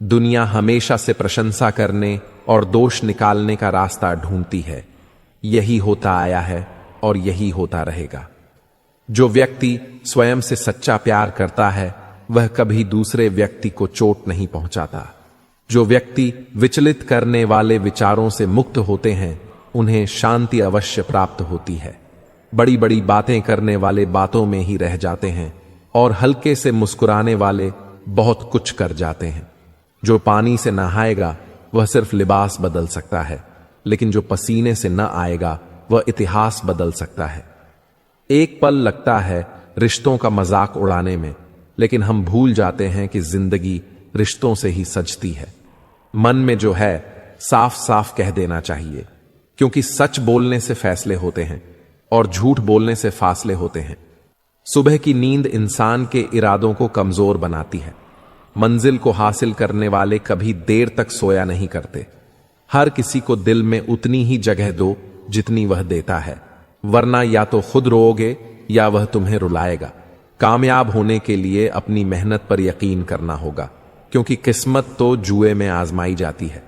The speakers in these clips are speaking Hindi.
दुनिया हमेशा से प्रशंसा करने और दोष निकालने का रास्ता ढूंढती है। यही होता आया है और यही होता रहेगा। जो व्यक्ति स्वयं से सच्चा प्यार करता है वह कभी दूसरे व्यक्ति को चोट नहीं पहुंचाता। जो व्यक्ति विचलित करने वाले विचारों से मुक्त होते हैं उन्हें शांति अवश्य प्राप्त होती है। बड़ी बड़ी बातें करने वाले बातों में ही रह जाते हैं और हल्के से मुस्कुराने वाले बहुत कुछ कर जाते हैं। जो पानी से नहाएगा वह सिर्फ लिबास बदल सकता है, लेकिन जो पसीने से न आएगा वह इतिहास बदल सकता है। एक पल लगता है रिश्तों का मजाक उड़ाने में, लेकिन हम भूल जाते हैं कि जिंदगी रिश्तों से ही सजती है। मन में जो है साफ साफ कह देना चाहिए, क्योंकि सच बोलने से फैसले होते हैं और झूठ बोलने से फासले होते हैं। सुबह की नींद इंसान के इरादों को कमजोर बनाती है। मंजिल को हासिल करने वाले कभी देर तक सोया नहीं करते। हर किसी को दिल में उतनी ही जगह दो जितनी वह देता है, वरना या तो खुद रोओगे या वह तुम्हें रुलाएगा। कामयाब होने के लिए अपनी मेहनत पर यकीन करना होगा, क्योंकि किस्मत तो जुए में आजमाई जाती है।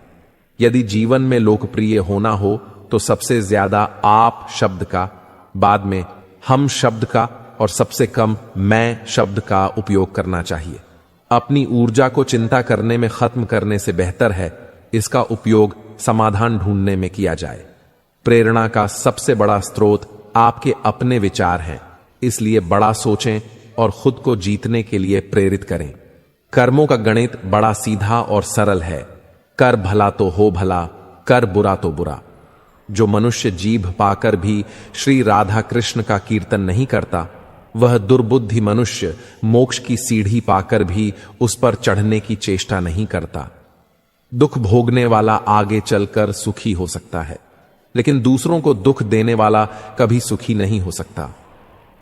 यदि जीवन में लोकप्रिय होना हो तो सबसे ज्यादा आप शब्द का, बाद में हम शब्द का और सबसे कम मैं शब्द का उपयोग करना चाहिए। अपनी ऊर्जा को चिंता करने में खत्म करने से बेहतर है इसका उपयोग समाधान ढूंढने में किया जाए। प्रेरणा का सबसे बड़ा स्रोत आपके अपने विचार हैं, इसलिए बड़ा सोचें और खुद को जीतने के लिए प्रेरित करें। कर्मों का गणित बड़ा सीधा और सरल है। कर भला तो हो भला, कर बुरा तो बुरा। जो मनुष्य जीभ पाकर भी श्री राधा कृष्ण का कीर्तन नहीं करता, वह दुर्बुद्धि मनुष्य मोक्ष की सीढ़ी पाकर भी उस पर चढ़ने की चेष्टा नहीं करता। दुख भोगने वाला आगे चलकर सुखी हो सकता है, लेकिन दूसरों को दुख देने वाला कभी सुखी नहीं हो सकता।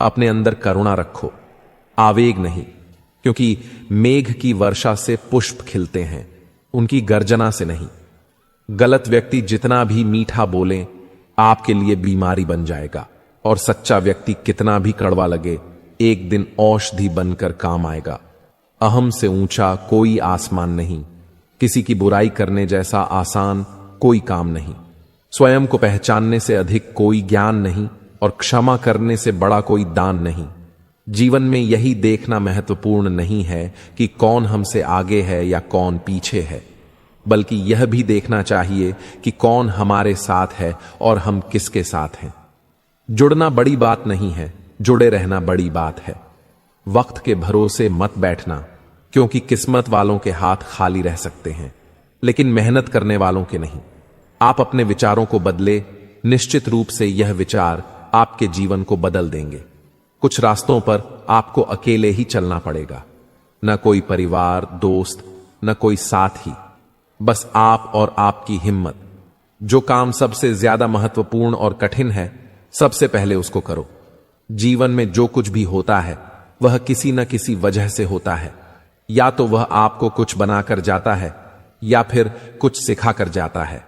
अपने अंदर करुणा रखो, आवेग नहीं, क्योंकि मेघ की वर्षा से पुष्प खिलते हैं, उनकी गर्जना से नहीं। गलत व्यक्ति जितना भी मीठा बोले आपके लिए बीमारी बन जाएगा, और सच्चा व्यक्ति कितना भी कड़वा लगे एक दिन औषधि बनकर काम आएगा। अहम से ऊंचा कोई आसमान नहीं, किसी की बुराई करने जैसा आसान कोई काम नहीं। स्वयं को पहचानने से अधिक कोई ज्ञान नहीं, और क्षमा करने से बड़ा कोई दान नहीं। जीवन में यही देखना महत्वपूर्ण नहीं है कि कौन हमसे आगे है या कौन पीछे है, बल्कि यह भी देखना चाहिए कि कौन हमारे साथ है और हम किसके साथ हैं। जुड़ना बड़ी बात नहीं है, जुड़े रहना बड़ी बात है। वक्त के भरोसे मत बैठना, क्योंकि किस्मत वालों के हाथ खाली रह सकते हैं, लेकिन मेहनत करने वालों के नहीं। आप अपने विचारों को बदले, निश्चित रूप से यह विचार आपके जीवन को बदल देंगे। कुछ रास्तों पर आपको अकेले ही चलना पड़ेगा, न कोई परिवार, दोस्त, न कोई साथी, बस आप और आपकी हिम्मत। जो काम सबसे ज्यादा महत्वपूर्ण और कठिन है, सबसे पहले उसको करो। जीवन में जो कुछ भी होता है वह किसी न किसी वजह से होता है। या तो वह आपको कुछ बनाकर जाता है या फिर कुछ सिखा कर जाता है।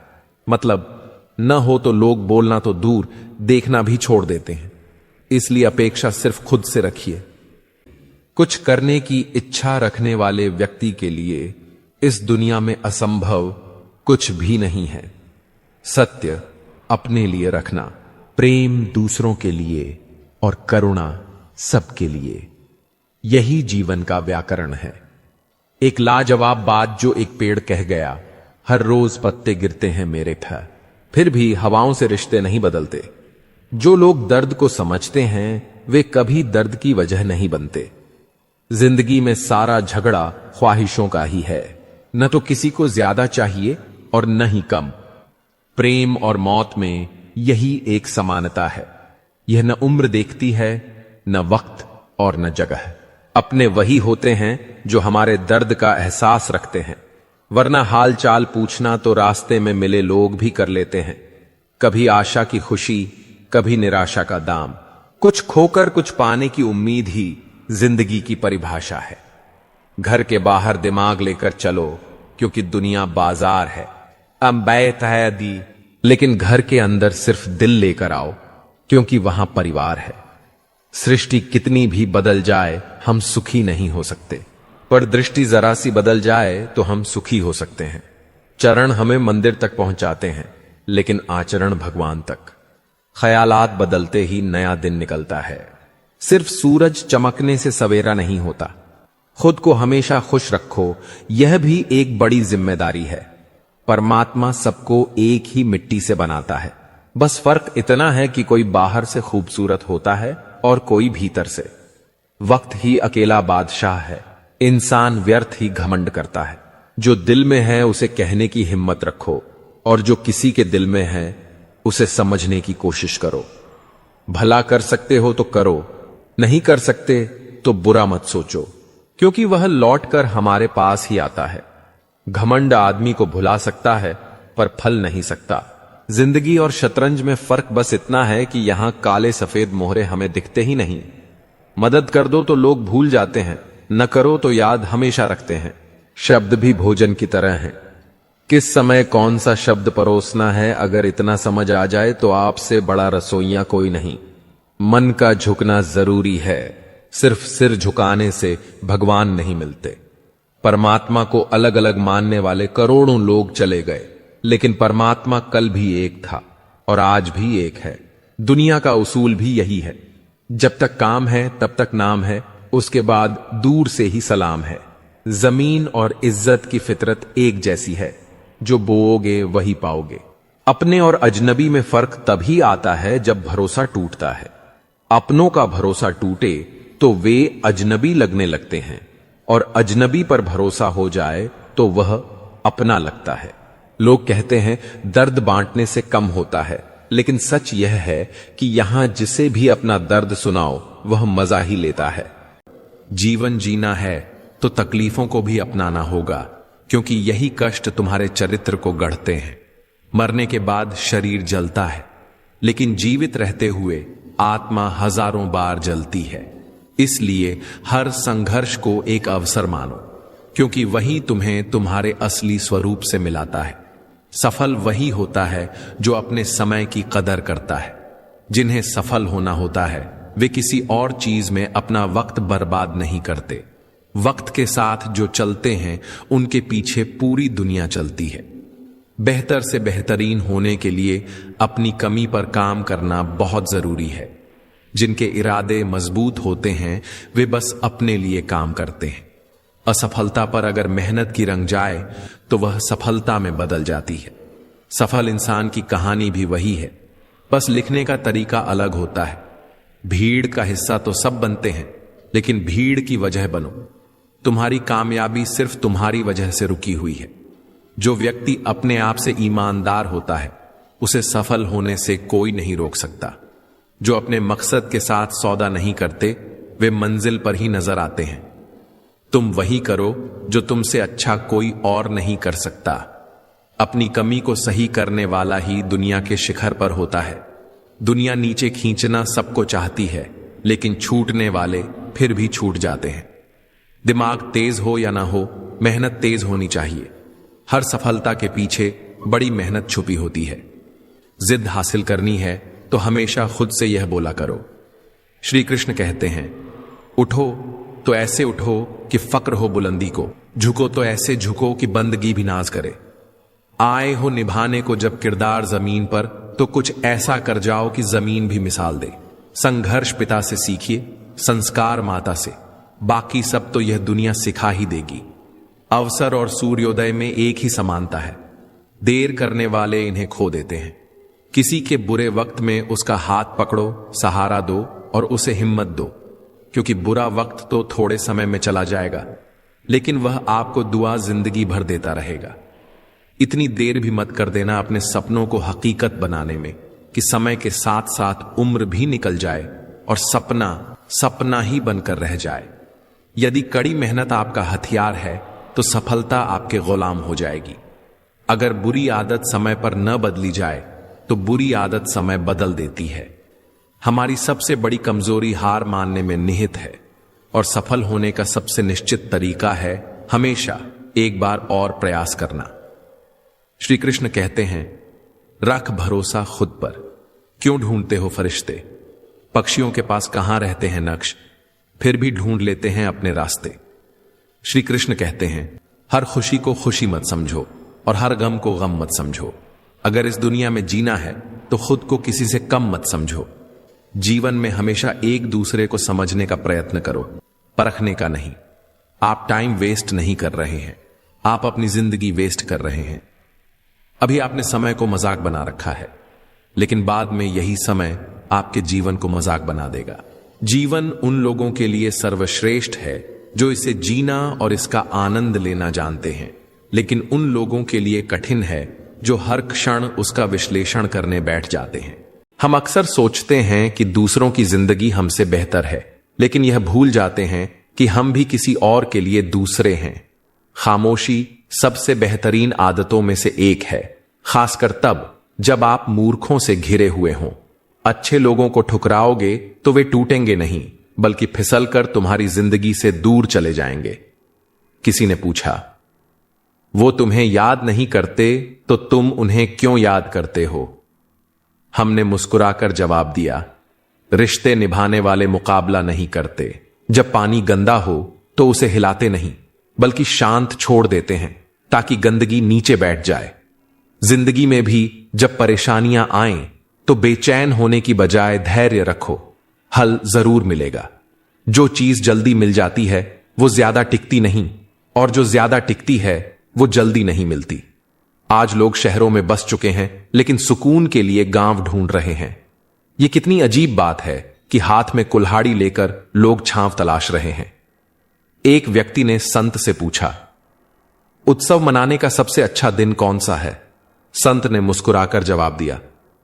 मतलब न हो तो लोग बोलना तो दूर, देखना भी छोड़ देते हैं। इसलिए अपेक्षा सिर्फ खुद से रखिए। कुछ करने की इच्छा रखने वाले व्यक्ति के लिए इस दुनिया में असंभव कुछ भी नहीं है। सत्य अपने लिए रखना, प्रेम दूसरों के लिए और करुणा सबके लिए, यही जीवन का व्याकरण है। एक लाजवाब बात जो एक पेड़ कह गया, हर रोज पत्ते गिरते हैं मेरे घर, फिर भी हवाओं से रिश्ते नहीं बदलते। जो लोग दर्द को समझते हैं वे कभी दर्द की वजह नहीं बनते। जिंदगी में सारा झगड़ा ख्वाहिशों का ही है, न तो किसी को ज्यादा चाहिए और न ही कम। प्रेम और मौत में यही एक समानता है। यह न उम्र देखती है, न वक्त और न जगह। अपने वही होते हैं जो हमारे दर्द का एहसास रखते हैं, वरना हाल चाल पूछना तो रास्ते में मिले लोग भी कर लेते हैं। कभी आशा की खुशी, कभी निराशा का दाम। कुछ खोकर कुछ पाने की उम्मीद ही जिंदगी की परिभाषा है। घर के बाहर दिमाग लेकर चलो, क्योंकि दुनिया बाजार है। अम्बैत है दी, लेकिन घर के अंदर सिर्फ दिल लेकर आओ, क्योंकि वहां परिवार है। सृष्टि कितनी भी बदल जाए, हम सुखी नहीं हो सकते। पर दृष्टि जरा सी बदल जाए तो हम सुखी हो सकते हैं। चरण हमें मंदिर तक पहुंचाते हैं, लेकिन आचरण भगवान तक। ख्यालात बदलते ही नया दिन निकलता है। सिर्फ सूरज चमकने से सवेरा नहीं होता। खुद को हमेशा खुश रखो, यह भी एक बड़ी जिम्मेदारी है। परमात्मा सबको एक ही मिट्टी से बनाता है, बस फर्क इतना है कि कोई बाहर से खूबसूरत होता है और कोई भीतर से। वक्त ही अकेला बादशाह है। इंसान व्यर्थ ही घमंड करता है। जो दिल में है उसे कहने की हिम्मत रखो, और जो किसी के दिल में है उसे समझने की कोशिश करो। भला कर सकते हो तो करो, नहीं कर सकते तो बुरा मत सोचो, क्योंकि वह लौटकर हमारे पास ही आता है। घमंड आदमी को भुला सकता है पर फल नहीं सकता। जिंदगी और शतरंज में फर्क बस इतना है कि यहां काले सफेद मोहरे हमें दिखते ही नहीं। मदद कर दो तो लोग भूल जाते हैं, न करो तो याद हमेशा रखते हैं। शब्द भी भोजन की तरह हैं। किस समय कौन सा शब्द परोसना है, अगर इतना समझ आ जाए तो आपसे बड़ा रसोइया कोई नहीं। मन का झुकना जरूरी है। सिर्फ सिर झुकाने से भगवान नहीं मिलते। परमात्मा को अलग अलग मानने वाले करोड़ों लोग चले गए, लेकिन परमात्मा कल भी एक था और आज भी एक है। दुनिया का उसूल भी यही है। जब तक काम है तब तक नाम है, उसके बाद दूर से ही सलाम है। जमीन और इज्जत की फितरत एक जैसी है। जो बोओगे वही पाओगे। अपने और अजनबी में फर्क तभी आता है जब भरोसा टूटता है। अपनों का भरोसा टूटे तो वे अजनबी लगने लगते हैं, और अजनबी पर भरोसा हो जाए तो वह अपना लगता है। लोग कहते हैं दर्द बांटने से कम होता है, लेकिन सच यह है कि यहां जिसे भी अपना दर्द सुनाओ वह मजा ही लेता है। जीवन जीना है तो तकलीफों को भी अपनाना होगा, क्योंकि यही कष्ट तुम्हारे चरित्र को गढ़ते हैं। मरने के बाद शरीर जलता है, लेकिन जीवित रहते हुए आत्मा हजारों बार जलती है। इसलिए हर संघर्ष को एक अवसर मानो, क्योंकि वही तुम्हें तुम्हारे असली स्वरूप से मिलाता है। सफल वही होता है जो अपने समय की कदर करता है। जिन्हें सफल होना होता है वे किसी और चीज में अपना वक्त बर्बाद नहीं करते। वक्त के साथ जो चलते हैं उनके पीछे पूरी दुनिया चलती है। बेहतर से बेहतरीन होने के लिए अपनी कमी पर काम करना बहुत जरूरी है। जिनके इरादे मजबूत होते हैं वे बस अपने लिए काम करते हैं। असफलता पर अगर मेहनत की रंग जाए तो वह सफलता में बदल जाती है। सफल इंसान की कहानी भी वही है, बस लिखने का तरीका अलग होता है। भीड़ का हिस्सा तो सब बनते हैं, लेकिन भीड़ की वजह बनो। तुम्हारी कामयाबी सिर्फ तुम्हारी वजह से रुकी हुई है। जो व्यक्ति अपने आप से ईमानदार होता है उसे सफल होने से कोई नहीं रोक सकता। जो अपने मकसद के साथ सौदा नहीं करते वे मंजिल पर ही नजर आते हैं। तुम वही करो जो तुमसे अच्छा कोई और नहीं कर सकता। अपनी कमी को सही करने वाला ही दुनिया के शिखर पर होता है। दुनिया नीचे खींचना सबको चाहती है, लेकिन छूटने वाले फिर भी छूट जाते हैं। दिमाग तेज हो या ना हो, मेहनत तेज होनी चाहिए। हर सफलता के पीछे बड़ी मेहनत छुपी होती है। जिद हासिल करनी है तो हमेशा खुद से यह बोला करो। श्री कृष्ण कहते हैं, उठो तो ऐसे उठो कि फक्र हो बुलंदी को, झुको तो ऐसे झुको कि बंदगी भी नाज करे। आए हो निभाने को जब किरदार जमीन पर, तो कुछ ऐसा कर जाओ कि जमीन भी मिसाल दे। संघर्ष पिता से सीखिए, संस्कार माता से, बाकी सब तो यह दुनिया सिखा ही देगी। अवसर और सूर्योदय में एक ही समानता है। देर करने वाले इन्हें खो देते हैं। किसी के बुरे वक्त में उसका हाथ पकड़ो, सहारा दो और उसे हिम्मत दो, क्योंकि बुरा वक्त तो थोड़े समय में चला जाएगा, लेकिन वह आपको दुआ जिंदगी भर देता रहेगा। इतनी देर भी मत कर देना अपने सपनों को हकीकत बनाने में कि समय के साथ साथ उम्र भी निकल जाए और सपना सपना ही बनकर रह जाए। यदि कड़ी मेहनत आपका हथियार है तो सफलता आपके गुलाम हो जाएगी। अगर बुरी आदत समय पर न बदली जाए तो बुरी आदत समय बदल देती है। हमारी सबसे बड़ी कमजोरी हार मानने में निहित है, और सफल होने का सबसे निश्चित तरीका है हमेशा एक बार और प्रयास करना। श्री कृष्ण कहते हैं, रख भरोसा खुद पर। क्यों ढूंढते हो फरिश्ते? पक्षियों के पास कहां रहते हैं नक्श, फिर भी ढूंढ लेते हैं अपने रास्ते। श्री कृष्ण कहते हैं, हर खुशी को खुशी मत समझो और हर गम को गम मत समझो। अगर इस दुनिया में जीना है तो खुद को किसी से कम मत समझो। जीवन में हमेशा एक दूसरे को समझने का प्रयत्न करो, परखने का नहीं। आप टाइम वेस्ट नहीं कर रहे हैं, आप अपनी जिंदगी वेस्ट कर रहे हैं। अभी आपने समय को मजाक बना रखा है, लेकिन बाद में यही समय आपके जीवन को मजाक बना देगा। जीवन उन लोगों के लिए सर्वश्रेष्ठ है जो इसे जीना और इसका आनंद लेना जानते हैं, लेकिन उन लोगों के लिए कठिन है जो हर क्षण उसका विश्लेषण करने बैठ जाते हैं। हम अक्सर सोचते हैं कि दूसरों की जिंदगी हमसे बेहतर है, लेकिन यह भूल जाते हैं कि हम भी किसी और के लिए दूसरे हैं। खामोशी सबसे बेहतरीन आदतों में से एक है, खासकर तब जब आप मूर्खों से घिरे हुए हों। अच्छे लोगों को ठुकराओगे तो वे टूटेंगे नहीं, बल्कि फिसलकर तुम्हारी जिंदगी से दूर चले जाएंगे। किसी ने पूछा, वो तुम्हें याद नहीं करते तो तुम उन्हें क्यों याद करते हो? हमने मुस्कुराकर जवाब दिया, रिश्ते निभाने वाले मुकाबला नहीं करते। जब पानी गंदा हो तो उसे हिलाते नहीं, बल्कि शांत छोड़ देते हैं ताकि गंदगी नीचे बैठ जाए। जिंदगी में भी जब परेशानियां आएं तो बेचैन होने की बजाय धैर्य रखो, हल जरूर मिलेगा। जो चीज जल्दी मिल जाती है वो ज्यादा टिकती नहीं, और जो ज्यादा टिकती है वो जल्दी नहीं मिलती। आज लोग शहरों में बस चुके हैं, लेकिन सुकून के लिए गांव ढूंढ रहे हैं। यह कितनी अजीब बात है कि हाथ में कुल्हाड़ी लेकर लोग छांव तलाश रहे हैं। एक व्यक्ति ने संत से पूछा, उत्सव मनाने का सबसे अच्छा दिन कौन सा है? संत ने मुस्कुराकर जवाब दिया,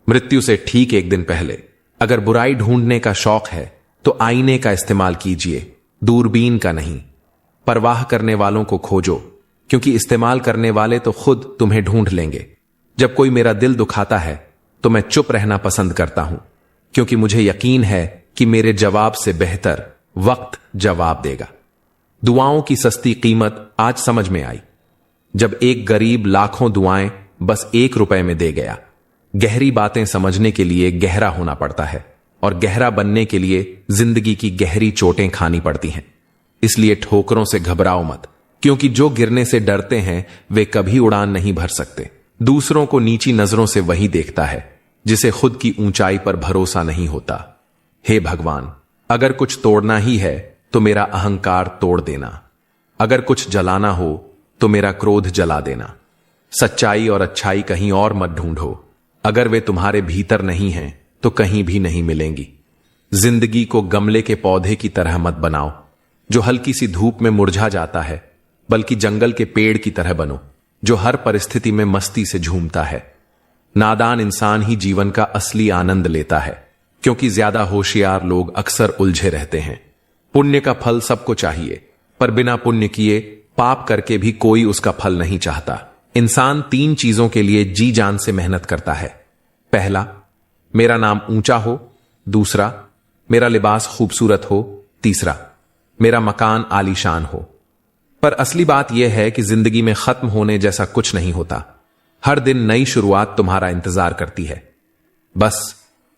मृत्यु से ठीक एक दिन पहले। अगर बुराई ढूंढने का शौक है तो आईने का इस्तेमाल कीजिए, दूरबीन का नहीं। परवाह करने वालों को खोजो, क्योंकि इस्तेमाल करने वाले तो खुद तुम्हें ढूंढ लेंगे। जब कोई मेरा दिल दुखाता है तो मैं चुप रहना पसंद करता हूं, क्योंकि मुझे यकीन है कि मेरे जवाब से बेहतर वक्त जवाब देगा। दुआओं की सस्ती कीमत आज समझ में आई, जब एक गरीब लाखों दुआएं बस 1 रुपए में दे गया। गहरी बातें समझने के लिए गहरा होना पड़ता है, और गहरा बनने के लिए जिंदगी की गहरी चोटें खानी पड़ती हैं। इसलिए ठोकरों से घबराओ मत, क्योंकि जो गिरने से डरते हैं वे कभी उड़ान नहीं भर सकते। दूसरों को नीची नजरों से वही देखता है जिसे खुद की ऊंचाई पर भरोसा नहीं होता। हे भगवान, अगर कुछ तोड़ना ही है तो मेरा अहंकार तोड़ देना। अगर कुछ जलाना हो तो मेरा क्रोध जला देना। सच्चाई और अच्छाई कहीं और मत ढूंढो। अगर वे तुम्हारे भीतर नहीं हैं तो कहीं भी नहीं मिलेंगी। जिंदगी को गमले के पौधे की तरह मत बनाओ जो हल्की सी धूप में मुरझा जाता है, बल्कि जंगल के पेड़ की तरह बनो जो हर परिस्थिति में मस्ती से झूमता है। नादान इंसान ही जीवन का असली आनंद लेता है, क्योंकि ज्यादा होशियार लोग अक्सर उलझे रहते हैं। पुण्य का फल सबको चाहिए, पर बिना पुण्य किए पाप करके भी कोई उसका फल नहीं चाहता। इंसान 3 चीजों के लिए जी जान से मेहनत करता है। पहला, मेरा नाम ऊंचा हो। दूसरा, मेरा लिबास खूबसूरत हो। तीसरा, मेरा मकान आलीशान हो। पर असली बात यह है कि जिंदगी में खत्म होने जैसा कुछ नहीं होता। हर दिन नई शुरुआत तुम्हारा इंतजार करती है। बस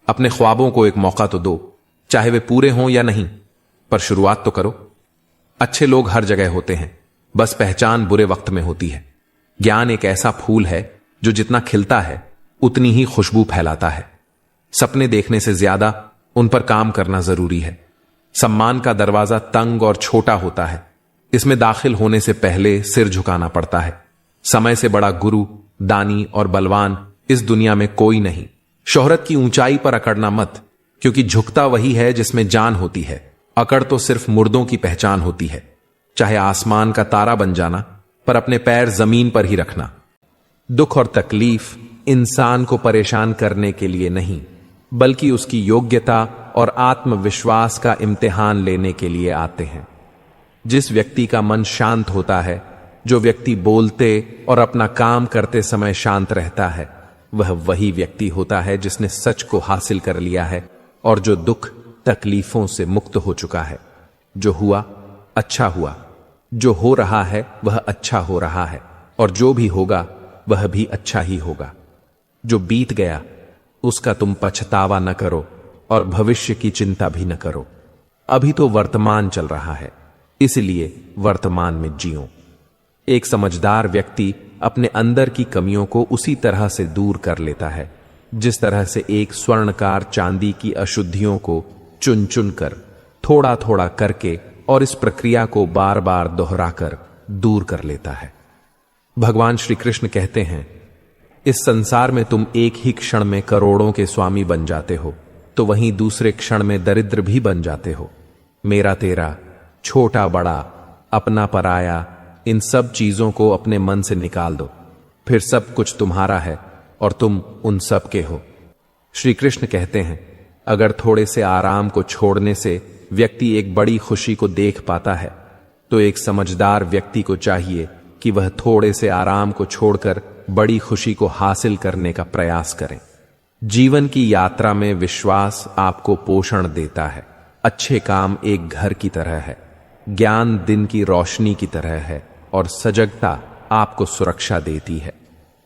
अपने ख्वाबों को एक मौका तो दो, चाहे वे पूरे हों या नहीं, पर शुरुआत तो करो। अच्छे लोग हर जगह होते हैं, बस पहचान बुरे वक्त में होती है। ज्ञान एक ऐसा फूल है जो जितना खिलता है उतनी ही खुशबू फैलाता है। सपने देखने से ज्यादा उन पर काम करना जरूरी है। सम्मान का दरवाजा तंग और छोटा होता है, इसमें दाखिल होने से पहले सिर झुकाना पड़ता है। समय से बड़ा गुरु, दानी और बलवान इस दुनिया में कोई नहीं। शोहरत की ऊंचाई पर अकड़ना मत, क्योंकि झुकता वही है जिसमें जान होती है। अकड़ तो सिर्फ मुर्दों की पहचान होती है। चाहे आसमान का तारा बन जाना, पर अपने पैर जमीन पर ही रखना। दुख और तकलीफ इंसान को परेशान करने के लिए नहीं, बल्कि उसकी योग्यता और आत्मविश्वास का इम्तिहान लेने के लिए आते हैं। जिस व्यक्ति का मन शांत होता है, जो व्यक्ति बोलते और अपना काम करते समय शांत रहता है, वह वही व्यक्ति होता है जिसने सच को हासिल कर लिया है और जो दुख तकलीफों से मुक्त हो चुका है। जो हुआ अच्छा हुआ, जो हो रहा है वह अच्छा हो रहा है, और जो भी होगा वह भी अच्छा ही होगा। जो बीत गया उसका तुम पछतावा न करो और भविष्य की चिंता भी न करो। अभी तो वर्तमान चल रहा है, इसलिए वर्तमान में जियो। एक समझदार व्यक्ति अपने अंदर की कमियों को उसी तरह से दूर कर लेता है जिस तरह से एक स्वर्णकार चांदी की अशुद्धियों को चुन चुन कर, थोड़ा थोड़ा करके और इस प्रक्रिया को बार बार दोहराकर दूर कर लेता है। भगवान श्री कृष्ण कहते हैं, इस संसार में तुम एक ही क्षण में करोड़ों के स्वामी बन जाते हो तो वहीं दूसरे क्षण में दरिद्र भी बन जाते हो। मेरा तेरा, छोटा बड़ा, अपना पराया, इन सब चीजों को अपने मन से निकाल दो, फिर सब कुछ तुम्हारा है और तुम उन सब के हो। श्री कृष्ण कहते हैं, अगर थोड़े से आराम को छोड़ने से व्यक्ति एक बड़ी खुशी को देख पाता है तो एक समझदार व्यक्ति को चाहिए कि वह थोड़े से आराम को छोड़कर बड़ी खुशी को हासिल करने का प्रयास करें। जीवन की यात्रा में विश्वास आपको पोषण देता है। अच्छे काम एक घर की तरह है, ज्ञान दिन की रोशनी की तरह है और सजगता आपको सुरक्षा देती है।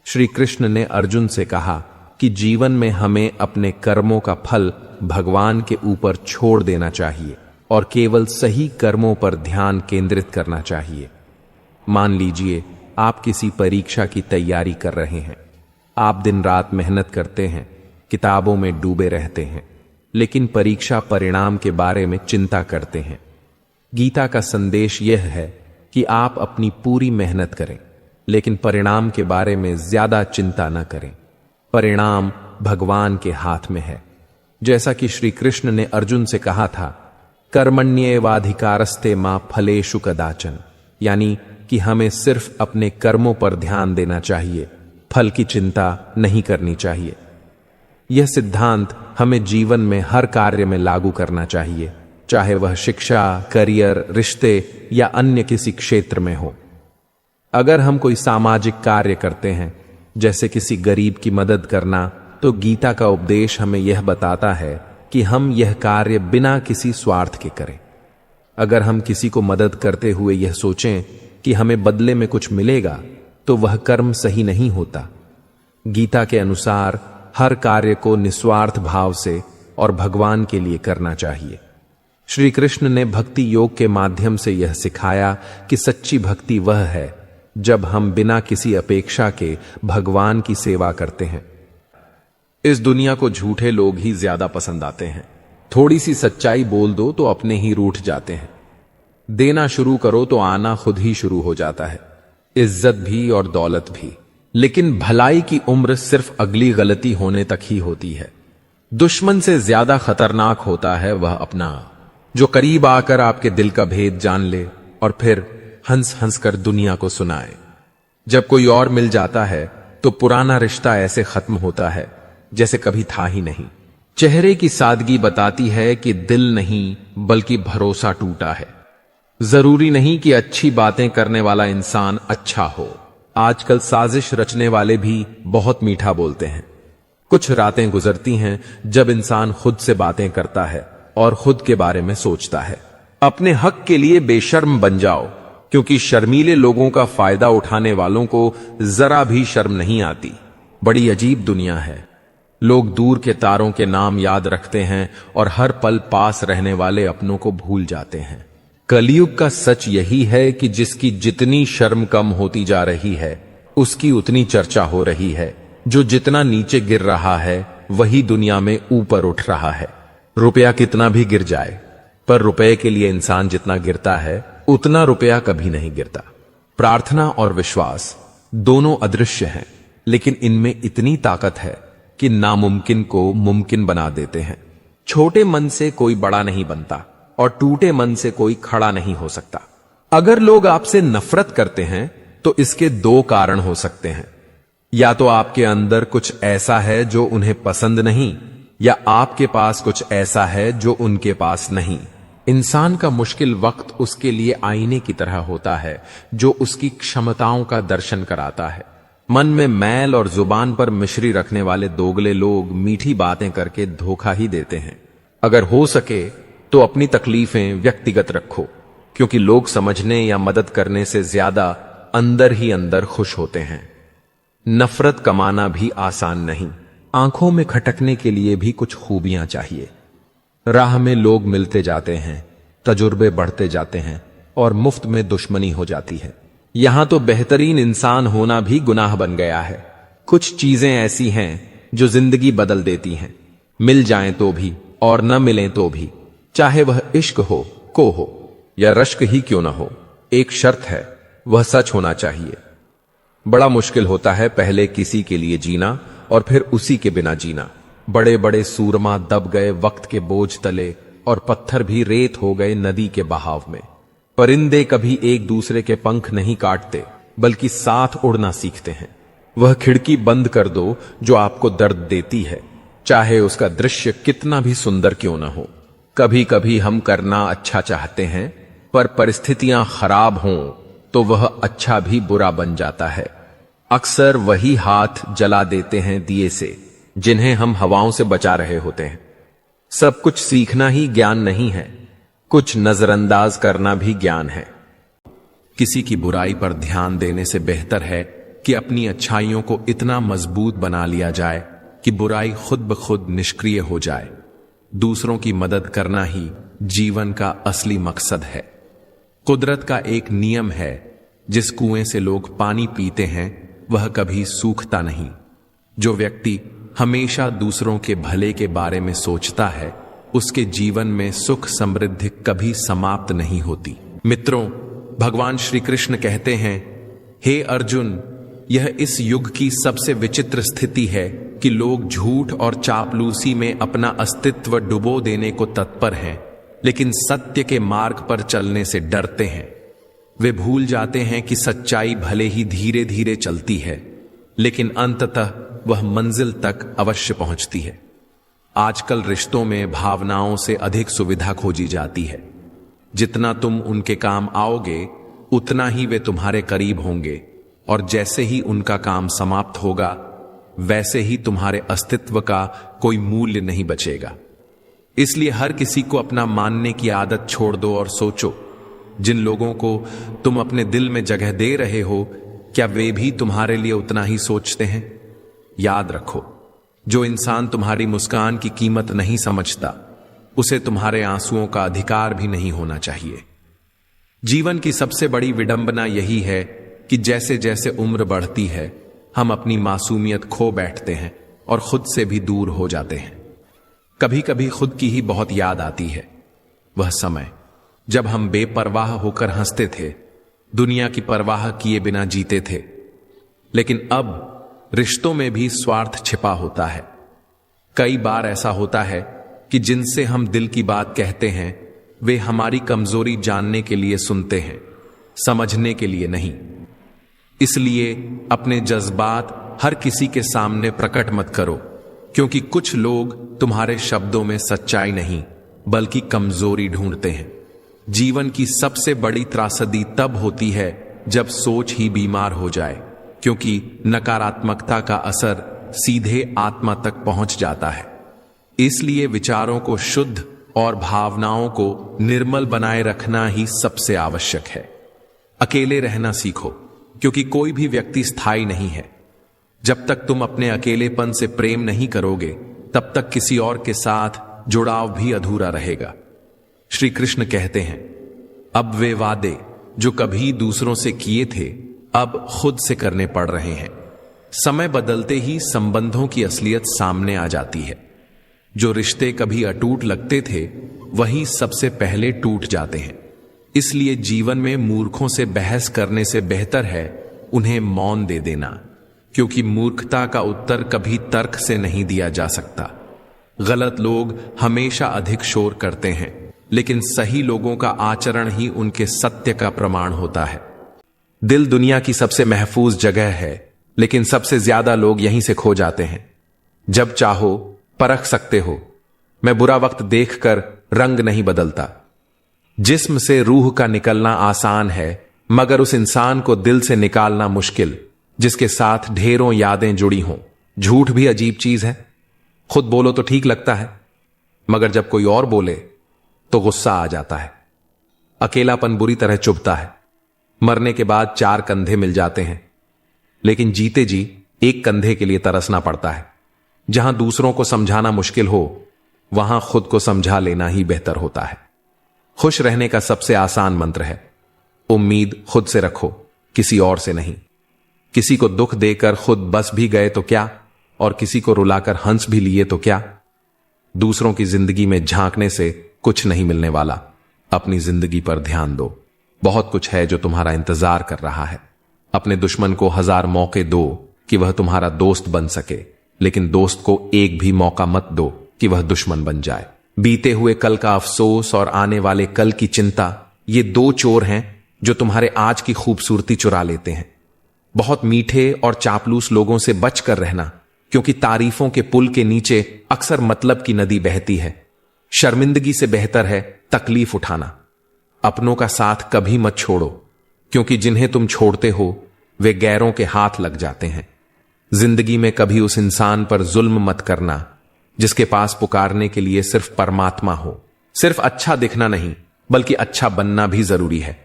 श्री कृष्ण ने अर्जुन से कहा कि जीवन में हमें अपने कर्मों का फल भगवान के ऊपर छोड़ देना चाहिए और केवल सही कर्मों पर ध्यान केंद्रित करना चाहिए। मान लीजिए आप किसी परीक्षा की तैयारी कर रहे हैं। आप दिन रात मेहनत करते हैं, किताबों में डूबे रहते हैं, लेकिन परीक्षा परिणाम के बारे में चिंता करते हैं। गीता का संदेश यह है कि आप अपनी पूरी मेहनत करें, लेकिन परिणाम के बारे में ज्यादा चिंता न करें। परिणाम भगवान के हाथ में है। जैसा कि श्री कृष्ण ने अर्जुन से कहा था, कर्मण्येवाधिकारस्ते मा फलेषु कदाचन, यानी कि हमें सिर्फ अपने कर्मों पर ध्यान देना चाहिए, फल की चिंता नहीं करनी चाहिए। यह सिद्धांत हमें जीवन में हर कार्य में लागू करना चाहिए, चाहे वह शिक्षा, करियर, रिश्ते या अन्य किसी क्षेत्र में हो। अगर हम कोई सामाजिक कार्य करते हैं, जैसे किसी गरीब की मदद करना, तो गीता का उपदेश हमें यह बताता है कि हम यह कार्य बिना किसी स्वार्थ के करें। अगर हम किसी को मदद करते हुए यह सोचें कि हमें बदले में कुछ मिलेगा, तो वह कर्म सही नहीं होता। गीता के अनुसार हर कार्य को निस्वार्थ भाव से और भगवान के लिए करना चाहिए। श्री कृष्ण ने भक्ति योग के माध्यम से यह सिखाया कि सच्ची भक्ति वह है जब हम बिना किसी अपेक्षा के भगवान की सेवा करते हैं। इस दुनिया को झूठे लोग ही ज्यादा पसंद आते हैं। थोड़ी सी सच्चाई बोल दो तो अपने ही रूठ जाते हैं। देना शुरू करो तो आना खुद ही शुरू हो जाता है, इज्जत भी और दौलत भी। लेकिन भलाई की उम्र सिर्फ अगली गलती होने तक ही होती है। दुश्मन से ज्यादा खतरनाक होता है वह अपना, जो करीब आकर आपके दिल का भेद जान ले और फिर हंस हंस कर दुनिया को सुनाए। जब कोई और मिल जाता है तो पुराना रिश्ता ऐसे खत्म होता है जैसे कभी था ही नहीं। चेहरे की सादगी बताती है कि दिल नहीं बल्कि भरोसा टूटा है। जरूरी नहीं कि अच्छी बातें करने वाला इंसान अच्छा हो। आजकल साजिश रचने वाले भी बहुत मीठा बोलते हैं। कुछ रातें गुजरती हैं जब इंसान खुद से बातें करता है और खुद के बारे में सोचता है। अपने हक के लिए बेशर्म बन जाओ, क्योंकि शर्मीले लोगों का फायदा उठाने वालों को जरा भी शर्म नहीं आती। बड़ी अजीब दुनिया है। लोग दूर के तारों के नाम याद रखते हैं और हर पल पास रहने वाले अपनों को भूल जाते हैं। कलयुग का सच यही है कि जिसकी जितनी शर्म कम होती जा रही है, उसकी उतनी चर्चा हो रही है। जो जितना नीचे गिर रहा है वही दुनिया में ऊपर उठ रहा है। रुपया कितना भी गिर जाए, पर रुपए के लिए इंसान जितना गिरता है उतना रुपया कभी नहीं गिरता। प्रार्थना और विश्वास दोनों अदृश्य हैं, लेकिन इनमें इतनी ताकत है कि नामुमकिन को मुमकिन बना देते हैं। छोटे मन से कोई बड़ा नहीं बनता और टूटे मन से कोई खड़ा नहीं हो सकता। अगर लोग आपसे नफरत करते हैं तो इसके दो कारण हो सकते हैं। या तो आपके अंदर कुछ ऐसा है जो उन्हें पसंद नहीं, या आपके पास कुछ ऐसा है जो उनके पास नहीं। इंसान का मुश्किल वक्त उसके लिए आईने की तरह होता है जो उसकी क्षमताओं का दर्शन कराता है। मन में मैल और जुबान पर मिश्री रखने वाले दोगले लोग मीठी बातें करके धोखा ही देते हैं। अगर हो सके तो अपनी तकलीफें व्यक्तिगत रखो, क्योंकि लोग समझने या मदद करने से ज्यादा अंदर ही अंदर खुश होते हैं। नफरत कमाना भी आसान नहीं। आंखों में खटकने के लिए भी कुछ खूबियां चाहिए। राह में लोग मिलते जाते हैं, तजुर्बे बढ़ते जाते हैं, और मुफ्त में दुश्मनी हो जाती है। यहां तो बेहतरीन इंसान होना भी गुनाह बन गया है। कुछ चीजें ऐसी हैं जो जिंदगी बदल देती हैं, मिल जाएं तो भी और न मिलें तो भी, चाहे वह इश्क हो या रश्क ही क्यों ना हो। एक शर्त है, वह सच होना चाहिए। बड़ा मुश्किल होता है पहले किसी के लिए जीना और फिर उसी के बिना जीना। बड़े बड़े सूरमा दब गए वक्त के बोझ तले और पत्थर भी रेत हो गए नदी के बहाव में। परिंदे कभी एक दूसरे के पंख नहीं काटते, बल्कि साथ उड़ना सीखते हैं। वह खिड़की बंद कर दो जो आपको दर्द देती है, चाहे उसका दृश्य कितना भी सुंदर क्यों न हो। कभी कभी हम करना अच्छा चाहते हैं, पर परिस्थितियां खराब हों तो वह अच्छा भी बुरा बन जाता है। अक्सर वही हाथ जला देते हैं दिए से जिन्हें हम हवाओं से बचा रहे होते हैं। सब कुछ सीखना ही ज्ञान नहीं है, कुछ नजरअंदाज करना भी ज्ञान है। किसी की बुराई पर ध्यान देने से बेहतर है कि अपनी अच्छाइयों को इतना मजबूत बना लिया जाए कि बुराई खुद ब खुद निष्क्रिय हो जाए। दूसरों की मदद करना ही जीवन का असली मकसद है। कुदरत का एक नियम है, जिस कुएं से लोग पानी पीते हैं वह कभी सूखता नहीं। जो व्यक्ति हमेशा दूसरों के भले के बारे में सोचता है, उसके जीवन में सुख समृद्धि कभी समाप्त नहीं होती। मित्रों, भगवान श्री कृष्ण कहते हैं, हे अर्जुन, यह इस युग की सबसे विचित्र स्थिति है कि लोग झूठ और चापलूसी में अपना अस्तित्व डुबो देने को तत्पर हैं, लेकिन सत्य के मार्ग पर चलने से डरते हैं। वे भूल जाते हैं कि सच्चाई भले ही धीरे धीरे चलती है, लेकिन अंततः वह मंजिल तक अवश्य पहुंचती है। आजकल रिश्तों में भावनाओं से अधिक सुविधा खोजी जाती है। जितना तुम उनके काम आओगे, उतना ही वे तुम्हारे करीब होंगे, और जैसे ही उनका काम समाप्त होगा, वैसे ही तुम्हारे अस्तित्व का कोई मूल्य नहीं बचेगा। इसलिए हर किसी को अपना मानने की आदत छोड़ दो और सोचो, जिन लोगों को तुम अपने दिल में जगह दे रहे हो, क्या वे भी तुम्हारे लिए उतना ही सोचते हैं? याद रखो, जो इंसान तुम्हारी मुस्कान की कीमत नहीं समझता, उसे तुम्हारे आंसुओं का अधिकार भी नहीं होना चाहिए। जीवन की सबसे बड़ी विडंबना यही है कि जैसे जैसे उम्र बढ़ती है, हम अपनी मासूमियत खो बैठते हैं और खुद से भी दूर हो जाते हैं। कभी कभी खुद की ही बहुत याद आती है। वह समय जब हम बेपरवाह होकर हंसते थे, दुनिया की परवाह किए बिना जीते थे। लेकिन अब रिश्तों में भी स्वार्थ छिपा होता है। कई बार ऐसा होता है कि जिनसे हम दिल की बात कहते हैं, वे हमारी कमजोरी जानने के लिए सुनते हैं, समझने के लिए नहीं। इसलिए अपने जज्बात हर किसी के सामने प्रकट मत करो, क्योंकि कुछ लोग तुम्हारे शब्दों में सच्चाई नहीं बल्कि कमजोरी ढूंढते हैं। जीवन की सबसे बड़ी त्रासदी तब होती है जब सोच ही बीमार हो जाए, क्योंकि नकारात्मकता का असर सीधे आत्मा तक पहुंच जाता है। इसलिए विचारों को शुद्ध और भावनाओं को निर्मल बनाए रखना ही सबसे आवश्यक है। अकेले रहना सीखो, क्योंकि कोई भी व्यक्ति स्थायी नहीं है। जब तक तुम अपने अकेलेपन से प्रेम नहीं करोगे, तब तक किसी और के साथ जुड़ाव भी अधूरा रहेगा। श्री कृष्ण कहते हैं, अब वे वादे जो कभी दूसरों से किए थे, अब खुद से करने पड़ रहे हैं। समय बदलते ही संबंधों की असलियत सामने आ जाती है। जो रिश्ते कभी अटूट लगते थे, वही सबसे पहले टूट जाते हैं। इसलिए जीवन में मूर्खों से बहस करने से बेहतर है उन्हें मौन दे देना, क्योंकि मूर्खता का उत्तर कभी तर्क से नहीं दिया जा सकता। गलत लोग हमेशा अधिक शोर करते हैं, लेकिन सही लोगों का आचरण ही उनके सत्य का प्रमाण होता है। दिल दुनिया की सबसे महफूज जगह है, लेकिन सबसे ज्यादा लोग यहीं से खो जाते हैं। जब चाहो परख सकते हो। मैं बुरा वक्त देखकर रंग नहीं बदलता। जिस्म से रूह का निकलना आसान है, मगर उस इंसान को दिल से निकालना मुश्किल जिसके साथ ढेरों यादें जुड़ी हों। झूठ भी अजीब चीज है। खुद बोलो तो ठीक लगता है, मगर जब कोई और बोले तो गुस्सा आ जाता है। अकेलापन बुरी तरह चुभता है। मरने के बाद 4 कंधे मिल जाते हैं, लेकिन जीते जी एक कंधे के लिए तरसना पड़ता है। जहां दूसरों को समझाना मुश्किल हो, वहां खुद को समझा लेना ही बेहतर होता है। खुश रहने का सबसे आसान मंत्र है, उम्मीद खुद से रखो, किसी और से नहीं। किसी को दुख देकर खुद बस भी गए तो क्या, और किसी को रुलाकर हंस भी लिए तो क्या। दूसरों की जिंदगी में झांकने से कुछ नहीं मिलने वाला। अपनी जिंदगी पर ध्यान दो, बहुत कुछ है जो तुम्हारा इंतजार कर रहा है। अपने दुश्मन को 1000 मौके दो कि वह तुम्हारा दोस्त बन सके, लेकिन दोस्त को एक भी मौका मत दो कि वह दुश्मन बन जाए। बीते हुए कल का अफसोस और आने वाले कल की चिंता, ये 2 चोर हैं जो तुम्हारे आज की खूबसूरती चुरा लेते हैं। बहुत मीठे और चापलूस लोगों से बचकर रहना, क्योंकि तारीफों के पुल के नीचे अक्सर मतलब की नदी बहती है। शर्मिंदगी से बेहतर है तकलीफ उठाना। अपनों का साथ कभी मत छोड़ो, क्योंकि जिन्हें तुम छोड़ते हो वे गैरों के हाथ लग जाते हैं। जिंदगी में कभी उस इंसान पर जुल्म मत करना जिसके पास पुकारने के लिए सिर्फ परमात्मा हो। सिर्फ अच्छा दिखना नहीं, बल्कि अच्छा बनना भी जरूरी है।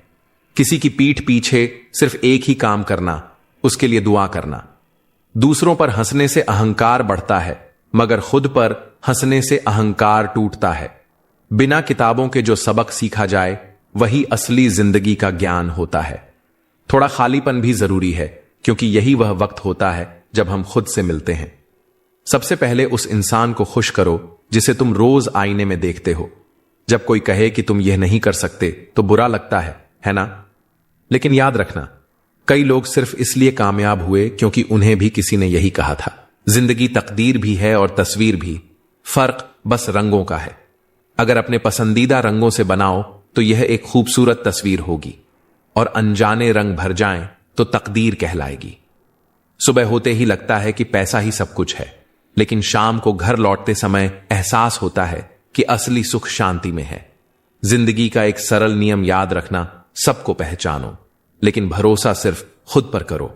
किसी की पीठ पीछे सिर्फ एक ही काम करना, उसके लिए दुआ करना। दूसरों पर हंसने से अहंकार बढ़ता है, मगर खुद पर हंसने से अहंकार टूटता है। बिना किताबों के जो सबक सीखा जाए वही असली जिंदगी का ज्ञान होता है। थोड़ा खालीपन भी जरूरी है, क्योंकि यही वह वक्त होता है जब हम खुद से मिलते हैं। सबसे पहले उस इंसान को खुश करो जिसे तुम रोज आईने में देखते हो। जब कोई कहे कि तुम यह नहीं कर सकते तो बुरा लगता है ना? लेकिन याद रखना, कई लोग सिर्फ इसलिए कामयाब हुए क्योंकि उन्हें भी किसी ने यही कहा था। जिंदगी तकदीर भी है और तस्वीर भी, फर्क बस रंगों का है। अगर अपने पसंदीदा रंगों से बनाओ तो यह एक खूबसूरत तस्वीर होगी, और अनजाने रंग भर जाएं तो तकदीर कहलाएगी। सुबह होते ही लगता है कि पैसा ही सब कुछ है, लेकिन शाम को घर लौटते समय एहसास होता है कि असली सुख शांति में है। जिंदगी का एक सरल नियम याद रखना, सबको पहचानो, लेकिन भरोसा सिर्फ खुद पर करो।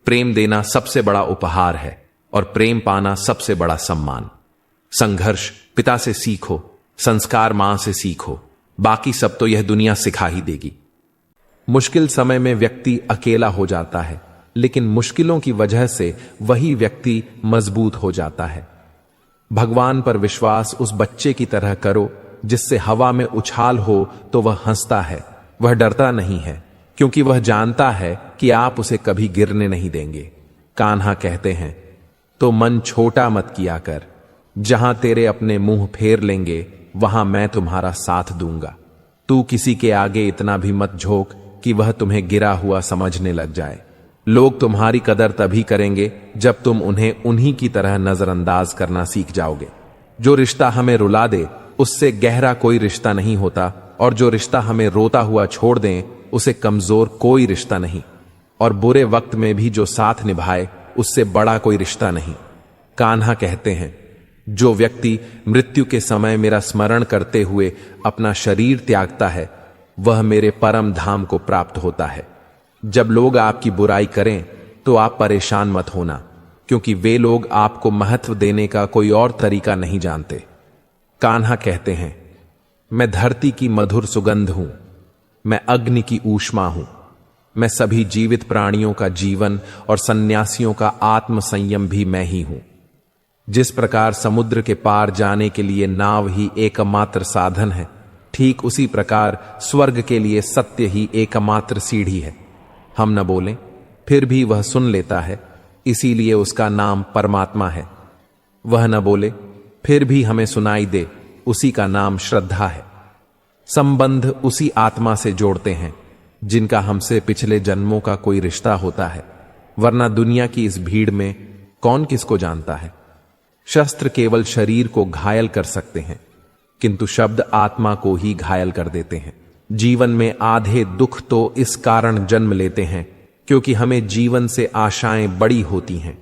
प्रेम देना सबसे बड़ा उपहार है, और प्रेम पाना सबसे बड़ा सम्मान। संघर्ष पिता से सीखो, संस्कार मां से सीखो, बाकी सब तो यह दुनिया सिखा ही देगी। मुश्किल समय में व्यक्ति अकेला हो जाता है, लेकिन मुश्किलों की वजह से वही व्यक्ति मजबूत हो जाता है। भगवान पर विश्वास उस बच्चे की तरह करो जिससे हवा में उछाल हो तो वह हंसता है। वह डरता नहीं है, क्योंकि वह जानता है कि आप उसे कभी गिरने नहीं देंगे। कान्हा कहते हैं, तो मन छोटा मत किया कर, जहां तेरे अपने मुंह फेर लेंगे वहां मैं तुम्हारा साथ दूंगा। तू किसी के आगे इतना भी मत झोंक कि वह तुम्हें गिरा हुआ समझने लग जाए। लोग तुम्हारी कदर तभी करेंगे जब तुम उन्हें उन्हीं की तरह नजरअंदाज करना सीख जाओगे। जो रिश्ता हमें रुला दे उससे गहरा कोई रिश्ता नहीं होता, और जो रिश्ता हमें रोता हुआ छोड़ दें उसे कमजोर कोई रिश्ता नहीं। और बुरे वक्त में भी जो साथ निभाए उससे बड़ा कोई रिश्ता नहीं। कान्हा कहते हैं, जो व्यक्ति मृत्यु के समय मेरा स्मरण करते हुए अपना शरीर त्यागता है वह मेरे परम धाम को प्राप्त होता है। जब लोग आपकी बुराई करें तो आप परेशान मत होना, क्योंकि वे लोग आपको महत्व देने का कोई और तरीका नहीं जानते। कान्हा कहते हैं, मैं धरती की मधुर सुगंध हूं, मैं अग्नि की ऊष्मा हूं, मैं सभी जीवित प्राणियों का जीवन और सन्यासियों का आत्म संयम भी मैं ही हूं। जिस प्रकार समुद्र के पार जाने के लिए नाव ही एकमात्र साधन है, ठीक उसी प्रकार स्वर्ग के लिए सत्य ही एकमात्र सीढ़ी है। हम न बोलें फिर भी वह सुन लेता है, इसीलिए उसका नाम परमात्मा है। वह न बोले फिर भी हमें सुनाई दे, उसी का नाम श्रद्धा है। संबंध उसी आत्मा से जोड़ते हैं जिनका हमसे पिछले जन्मों का कोई रिश्ता होता है, वरना दुनिया की इस भीड़ में कौन किसको जानता है। शस्त्र केवल शरीर को घायल कर सकते हैं, किंतु शब्द आत्मा को ही घायल कर देते हैं। जीवन में आधे दुख तो इस कारण जन्म लेते हैं क्योंकि हमें जीवन से आशाएं बड़ी होती हैं।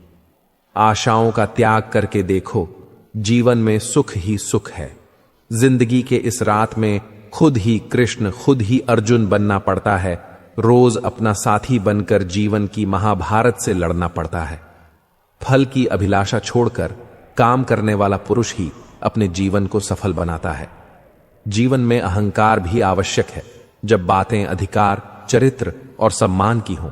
आशाओं का त्याग करके देखो, जीवन में सुख ही सुख है। जिंदगी के इस रात में खुद ही कृष्ण, खुद ही अर्जुन बनना पड़ता है। रोज अपना साथी बनकर जीवन की महाभारत से लड़ना पड़ता है। फल की अभिलाषा छोड़कर काम करने वाला पुरुष ही अपने जीवन को सफल बनाता है। जीवन में अहंकार भी आवश्यक है, जब बातें अधिकार, चरित्र और सम्मान की हों।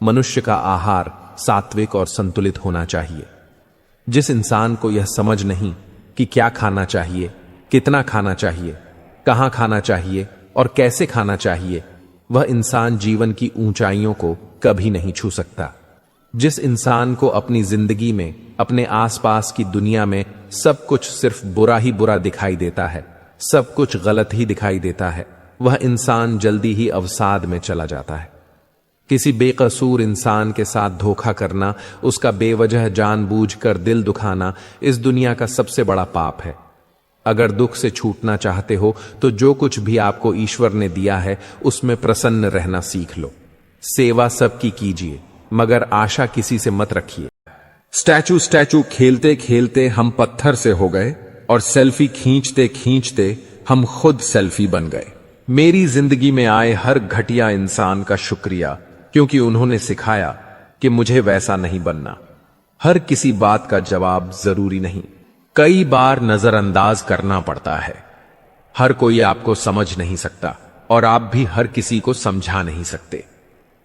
मनुष्य का आहार सात्विक और संतुलित होना चाहिए। जिस इंसान को यह समझ नहीं कि क्या खाना चाहिए, कितना खाना चाहिए, कहां खाना चाहिए और कैसे खाना चाहिए, वह इंसान जीवन की ऊंचाइयों को कभी नहीं छू सकता। जिस इंसान को अपनी जिंदगी में, अपने आसपास की दुनिया में सब कुछ सिर्फ बुरा ही बुरा दिखाई देता है, सब कुछ गलत ही दिखाई देता है, वह इंसान जल्दी ही अवसाद में चला जाता है। किसी बेकसूर इंसान के साथ धोखा करना, उसका बेवजह जानबूझकर दिल दुखाना इस दुनिया का सबसे बड़ा पाप है। अगर दुख से छूटना चाहते हो तो जो कुछ भी आपको ईश्वर ने दिया है उसमें प्रसन्न रहना सीख लो। सेवा सबकी कीजिए, मगर आशा किसी से मत रखिए। स्टैचू स्टैचू खेलते खेलते हम पत्थर से हो गए और सेल्फी खींचते खींचते हम खुद सेल्फी बन गए। मेरी जिंदगी में आए हर घटिया इंसान का शुक्रिया, क्योंकि उन्होंने सिखाया कि मुझे वैसा नहीं बनना। हर किसी बात का जवाब जरूरी नहीं, कई बार नजरअंदाज करना पड़ता है। हर कोई आपको समझ नहीं सकता और आप भी हर किसी को समझा नहीं सकते।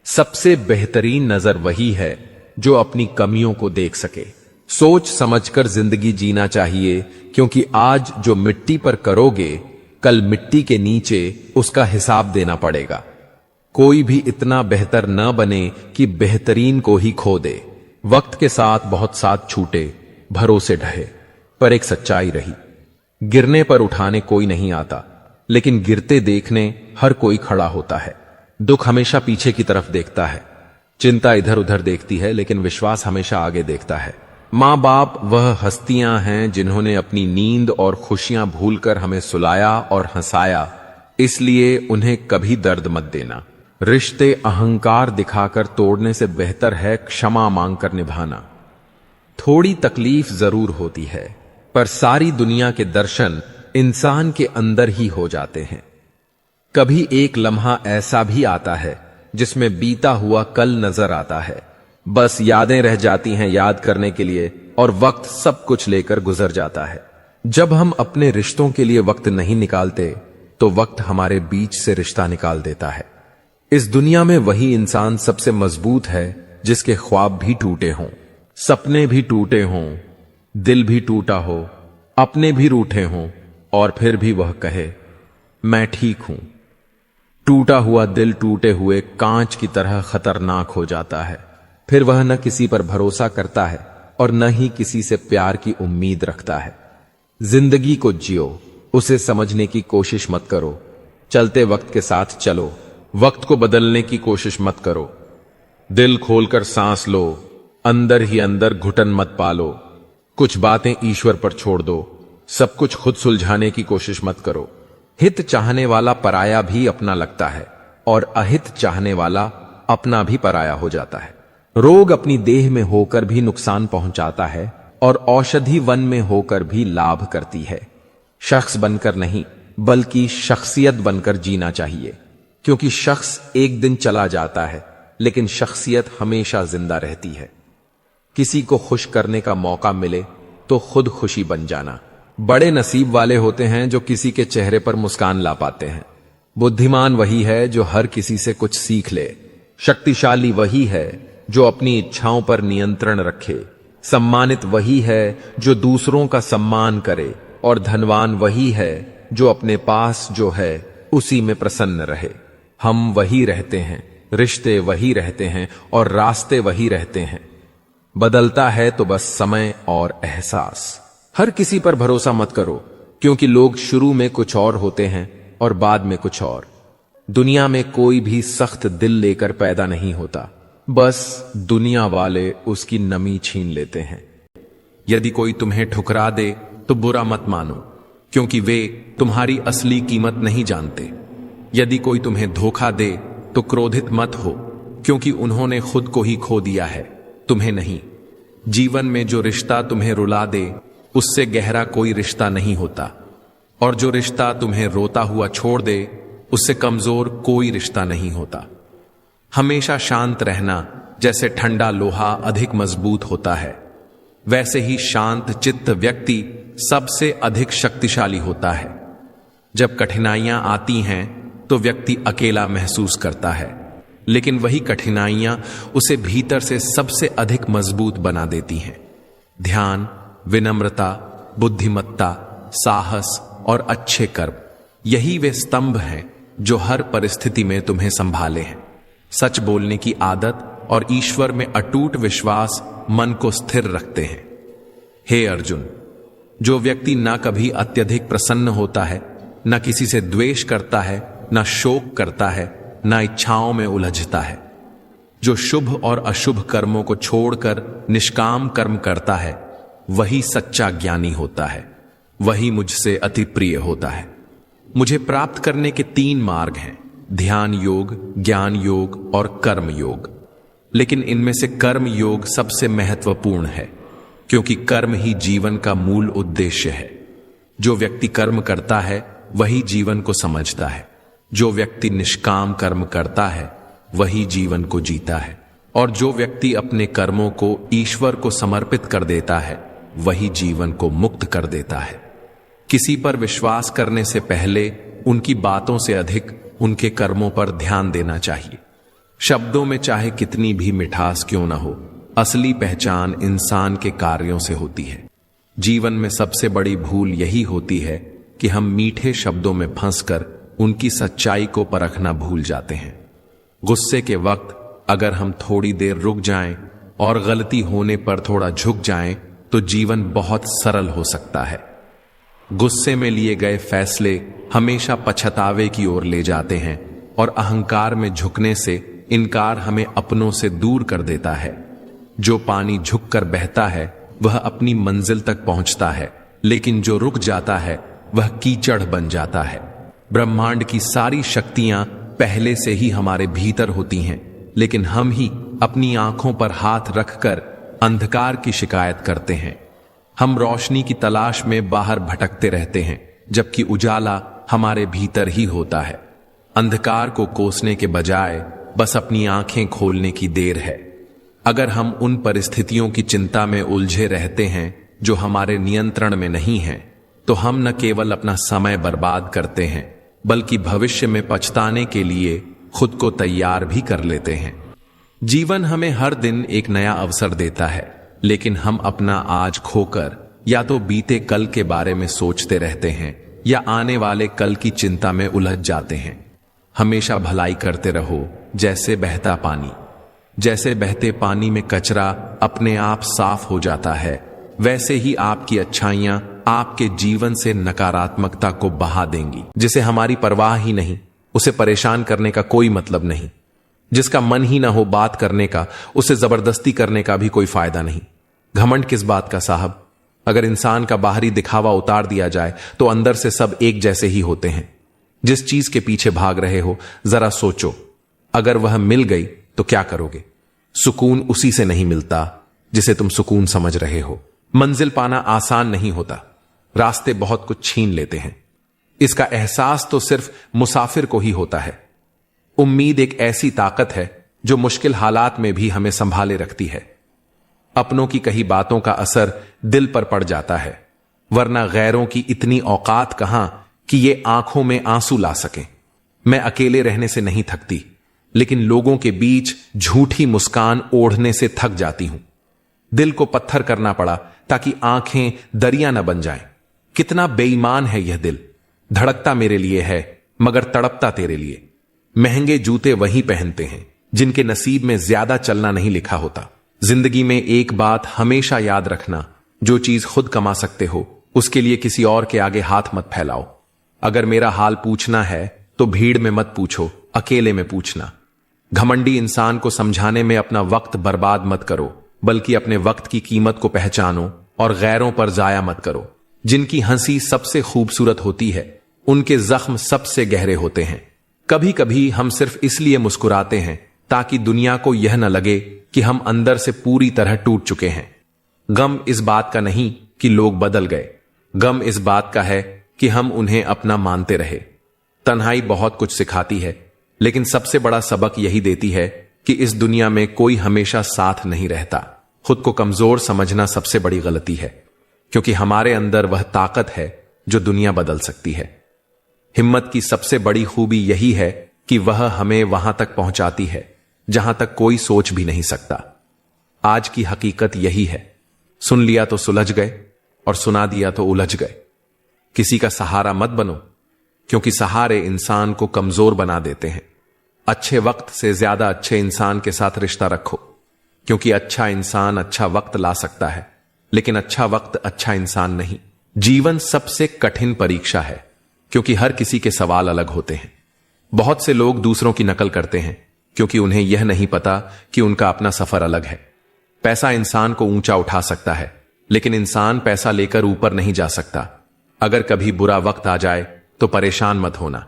सबसे बेहतरीन नजर वही है जो अपनी कमियों को देख सके। सोच समझकर जिंदगी जीना चाहिए, क्योंकि आज जो मिट्टी पर करोगे कल मिट्टी के नीचे उसका हिसाब देना पड़ेगा। कोई भी इतना बेहतर न बने कि बेहतरीन को ही खो दे। वक्त के साथ बहुत साथ छूटे, भरोसे ढहे, पर एक सच्चाई रही। गिरने पर उठाने कोई नहीं आता, लेकिन गिरते देखने हर कोई खड़ा होता है। दुख हमेशा पीछे की तरफ देखता है, चिंता इधर उधर देखती है, लेकिन विश्वास हमेशा आगे देखता है। माँ बाप वह हस्तियां हैं जिन्होंने अपनी नींद और खुशियां भूलकर हमें सुलाया और हंसाया, इसलिए उन्हें कभी दर्द मत देना। रिश्ते अहंकार दिखाकर तोड़ने से बेहतर है क्षमा मांगकर निभाना। थोड़ी तकलीफ जरूर होती है, पर सारी दुनिया के दर्शन इंसान के अंदर ही हो जाते हैं। कभी एक लम्हा ऐसा भी आता है जिसमें बीता हुआ कल नजर आता है, बस यादें रह जाती हैं याद करने के लिए, और वक्त सब कुछ लेकर गुजर जाता है। जब हम अपने रिश्तों के लिए वक्त नहीं निकालते तो वक्त हमारे बीच से रिश्ता निकाल देता है। इस दुनिया में वही इंसान सबसे मजबूत है जिसके ख्वाब भी टूटे हों, सपने भी टूटे हों, दिल भी टूटा हो, अपने भी रूठे हों, और फिर भी वह कहे मैं ठीक हूं। टूटा हुआ दिल टूटे हुए कांच की तरह खतरनाक हो जाता है। फिर वह न किसी पर भरोसा करता है और न ही किसी से प्यार की उम्मीद रखता है। जिंदगी को जियो, उसे समझने की कोशिश मत करो। चलते वक्त के साथ चलो, वक्त को बदलने की कोशिश मत करो। दिल खोलकर सांस लो, अंदर ही अंदर घुटन मत पालो। कुछ बातें ईश्वर पर छोड़ दो, सब कुछ खुद सुलझाने की कोशिश मत करो। हित चाहने वाला पराया भी अपना लगता है और अहित चाहने वाला अपना भी पराया हो जाता है। रोग अपनी देह में होकर भी नुकसान पहुंचाता है और औषधि वन में होकर भी लाभ करती है। शख्स बनकर नहीं, बल्कि शख्सियत बनकर जीना चाहिए, क्योंकि शख्स एक दिन चला जाता है, लेकिन शख्सियत हमेशा जिंदा रहती है। किसी को खुश करने का मौका मिले तो खुद खुशी बन जाना। बड़े नसीब वाले होते हैं जो किसी के चेहरे पर मुस्कान ला पाते हैं। बुद्धिमान वही है जो हर किसी से कुछ सीख ले। शक्तिशाली वही है जो अपनी इच्छाओं पर नियंत्रण रखे। सम्मानित वही है जो दूसरों का सम्मान करे, और धनवान वही है जो अपने पास जो है उसी में प्रसन्न रहे। हम वही रहते हैं, रिश्ते वही रहते हैं, और रास्ते वही रहते हैं। बदलता है तो बस समय और एहसास। हर किसी पर भरोसा मत करो, क्योंकि लोग शुरू में कुछ और होते हैं और बाद में कुछ और। दुनिया में कोई भी सख्त दिल लेकर पैदा नहीं होता, बस दुनिया वाले उसकी नमी छीन लेते हैं। यदि कोई तुम्हें ठुकरा दे तो बुरा मत मानो, क्योंकि वे तुम्हारी असली कीमत नहीं जानते। यदि कोई तुम्हें धोखा दे तो क्रोधित मत हो, क्योंकि उन्होंने खुद को ही खो दिया है, तुम्हें नहीं। जीवन में जो रिश्ता तुम्हें रुला दे उससे गहरा कोई रिश्ता नहीं होता, और जो रिश्ता तुम्हें रोता हुआ छोड़ दे उससे कमजोर कोई रिश्ता नहीं होता। हमेशा शांत रहना, जैसे ठंडा लोहा अधिक मजबूत होता है, वैसे ही शांत चित्त व्यक्ति सबसे अधिक शक्तिशाली होता है। जब कठिनाइयां आती हैं तो व्यक्ति अकेला महसूस करता है, लेकिन वही कठिनाइयां उसे भीतर से सबसे अधिक मजबूत बना देती हैं। ध्यान, विनम्रता, बुद्धिमत्ता, साहस और अच्छे कर्म, यही वे स्तंभ हैं जो हर परिस्थिति में तुम्हें संभाले हैं। सच बोलने की आदत और ईश्वर में अटूट विश्वास मन को स्थिर रखते हैं। हे अर्जुन, जो व्यक्ति ना कभी अत्यधिक प्रसन्न होता है, न किसी से द्वेष करता है, न शोक करता है, न इच्छाओं में उलझता है, जो शुभ और अशुभ कर्मों को छोड़कर निष्काम कर्म करता है, वही सच्चा ज्ञानी होता है, वही मुझसे अति प्रिय होता है। मुझे प्राप्त करने के 3 मार्ग हैं, ध्यान योग, ज्ञान योग और कर्म योग। लेकिन इनमें से कर्म योग सबसे महत्वपूर्ण है, क्योंकि कर्म ही जीवन का मूल उद्देश्य है। जो व्यक्ति कर्म करता है वही जीवन को समझता है। जो व्यक्ति निष्काम कर्म करता है वही जीवन को जीता है। और जो व्यक्ति अपने कर्मों को ईश्वर को समर्पित कर देता है वही जीवन को मुक्त कर देता है। किसी पर विश्वास करने से पहले उनकी बातों से अधिक उनके कर्मों पर ध्यान देना चाहिए। शब्दों में चाहे कितनी भी मिठास क्यों ना हो, असली पहचान इंसान के कार्यों से होती है। जीवन में सबसे बड़ी भूल यही होती है कि हम मीठे शब्दों में फंसकर उनकी सच्चाई को परखना भूल जाते हैं। गुस्से के वक्त अगर हम थोड़ी देर रुक जाएं और गलती होने पर थोड़ा झुक जाएं तो जीवन बहुत सरल हो सकता है। गुस्से में लिए गए फैसले हमेशा पछतावे की ओर ले जाते हैं और अहंकार में झुकने से इनकार हमें अपनों से दूर कर देता है। जो पानी झुककर बहता है वह अपनी मंजिल तक पहुंचता है, लेकिन जो रुक जाता है वह कीचड़ बन जाता है। ब्रह्मांड की सारी शक्तियां पहले से ही हमारे भीतर होती हैं, लेकिन हम ही अपनी आंखों पर हाथ रखकर अंधकार की शिकायत करते हैं। हम रोशनी की तलाश में बाहर भटकते रहते हैं, जबकि उजाला हमारे भीतर ही होता है। अंधकार को कोसने के बजाय बस अपनी आंखें खोलने की देर है। अगर हम उन परिस्थितियों की चिंता में उलझे रहते हैं जो हमारे नियंत्रण में नहीं हैं, तो हम न केवल अपना समय बर्बाद करते हैं, बल्कि भविष्य में पछताने के लिए खुद को तैयार भी कर लेते हैं। जीवन हमें हर दिन एक नया अवसर देता है, लेकिन हम अपना आज खोकर या तो बीते कल के बारे में सोचते रहते हैं या आने वाले कल की चिंता में उलझ जाते हैं। हमेशा भलाई करते रहो, जैसे बहता पानी। जैसे बहते पानी में कचरा अपने आप साफ हो जाता है, वैसे ही आपकी अच्छाइयां आपके जीवन से नकारात्मकता को बहा देंगी। जिसे हमारी परवाह ही नहीं, उसे परेशान करने का कोई मतलब नहीं। जिसका मन ही ना हो बात करने का, उसे जबरदस्ती करने का भी कोई फायदा नहीं। घमंड किस बात का साहब? अगर इंसान का बाहरी दिखावा उतार दिया जाए तो अंदर से सब एक जैसे ही होते हैं। जिस चीज के पीछे भाग रहे हो जरा सोचो, अगर वह मिल गई तो क्या करोगे? सुकून उसी से नहीं मिलता जिसे तुम सुकून समझ रहे हो। मंजिल पाना आसान नहीं होता, रास्ते बहुत कुछ छीन लेते हैं। इसका एहसास तो सिर्फ मुसाफिर को ही होता है। उम्मीद एक ऐसी ताकत है जो मुश्किल हालात में भी हमें संभाले रखती है। अपनों की कही बातों का असर दिल पर पड़ जाता है, वरना गैरों की इतनी औकात कहां कि ये आंखों में आंसू ला सकें। मैं अकेले रहने से नहीं थकती, लेकिन लोगों के बीच झूठी मुस्कान ओढ़ने से थक जाती हूं। दिल को पत्थर करना पड़ा ताकि आंखें दरिया न बन जाएं। कितना बेईमान है यह दिल, धड़कता मेरे लिए है मगर तड़पता तेरे लिए। महंगे जूते वही पहनते हैं जिनके नसीब में ज्यादा चलना नहीं लिखा होता। जिंदगी में एक बात हमेशा याद रखना, जो चीज खुद कमा सकते हो उसके लिए किसी और के आगे हाथ मत फैलाओ। अगर मेरा हाल पूछना है तो भीड़ में मत पूछो, अकेले में पूछना। घमंडी इंसान को समझाने में अपना वक्त बर्बाद मत करो, बल्कि अपने वक्त की कीमत को पहचानो और गैरों पर जाया मत करो। जिनकी हंसी सबसे खूबसूरत होती है, उनके जख्म सबसे गहरे होते हैं। कभी कभी हम सिर्फ इसलिए मुस्कुराते हैं ताकि दुनिया को यह न लगे कि हम अंदर से पूरी तरह टूट चुके हैं। गम इस बात का नहीं कि लोग बदल गए, गम इस बात का है कि हम उन्हें अपना मानते रहे। तन्हाई बहुत कुछ सिखाती है, लेकिन सबसे बड़ा सबक यही देती है कि इस दुनिया में कोई हमेशा साथ नहीं रहता। खुद को कमजोर समझना सबसे बड़ी गलती है, क्योंकि हमारे अंदर वह ताकत है जो दुनिया बदल सकती है। हिम्मत की सबसे बड़ी खूबी यही है कि वह हमें वहां तक पहुंचाती है जहां तक कोई सोच भी नहीं सकता। आज की हकीकत यही है, सुन लिया तो सुलझ गए और सुना दिया तो उलझ गए। किसी का सहारा मत बनो, क्योंकि सहारे इंसान को कमजोर बना देते हैं। अच्छे वक्त से ज्यादा अच्छे इंसान के साथ रिश्ता रखो, क्योंकि अच्छा इंसान अच्छा वक्त ला सकता है, लेकिन अच्छा वक्त अच्छा इंसान नहीं। जीवन सबसे कठिन परीक्षा है, क्योंकि हर किसी के सवाल अलग होते हैं। बहुत से लोग दूसरों की नकल करते हैं, क्योंकि उन्हें यह नहीं पता कि उनका अपना सफर अलग है। पैसा इंसान को ऊंचा उठा सकता है, लेकिन इंसान पैसा लेकर ऊपर नहीं जा सकता। अगर कभी बुरा वक्त आ जाए तो परेशान मत होना,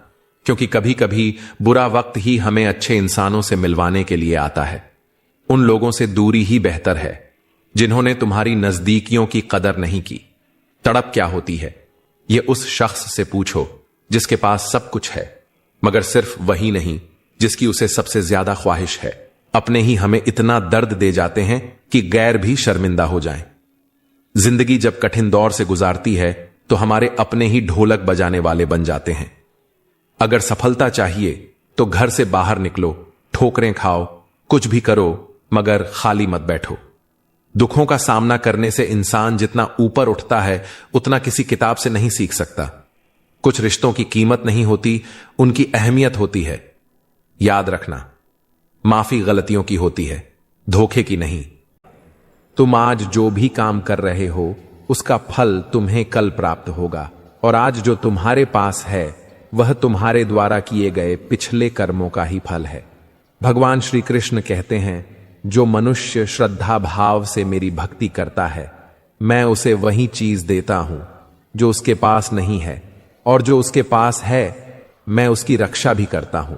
क्योंकि कभी कभी बुरा वक्त ही हमें अच्छे इंसानों से मिलवाने के लिए आता है। उन लोगों से दूरी ही बेहतर है जिन्होंने तुम्हारी नजदीकियों की कदर नहीं की। तड़प क्या होती है, यह उस शख्स से पूछो जिसके पास सब कुछ है, मगर सिर्फ वही नहीं जिसकी उसे सबसे ज्यादा ख्वाहिश है। अपने ही हमें इतना दर्द दे जाते हैं कि गैर भी शर्मिंदा हो जाएं। जिंदगी जब कठिन दौर से गुजारती है तो हमारे अपने ही ढोलक बजाने वाले बन जाते हैं। अगर सफलता चाहिए तो घर से बाहर निकलो, ठोकरें खाओ, कुछ भी करो, मगर खाली मत बैठो। दुखों का सामना करने से इंसान जितना ऊपर उठता है उतना किसी किताब से नहीं सीख सकता। कुछ रिश्तों की कीमत नहीं होती, उनकी अहमियत होती है। याद रखना, माफी गलतियों की होती है, धोखे की नहीं। तुम आज जो भी काम कर रहे हो उसका फल तुम्हें कल प्राप्त होगा, और आज जो तुम्हारे पास है वह तुम्हारे द्वारा किए गए पिछले कर्मों का ही फल है। भगवान श्री कृष्ण कहते हैं, जो मनुष्य श्रद्धा भाव से मेरी भक्ति करता है, मैं उसे वही चीज देता हूं जो उसके पास नहीं है, और जो उसके पास है मैं उसकी रक्षा भी करता हूं।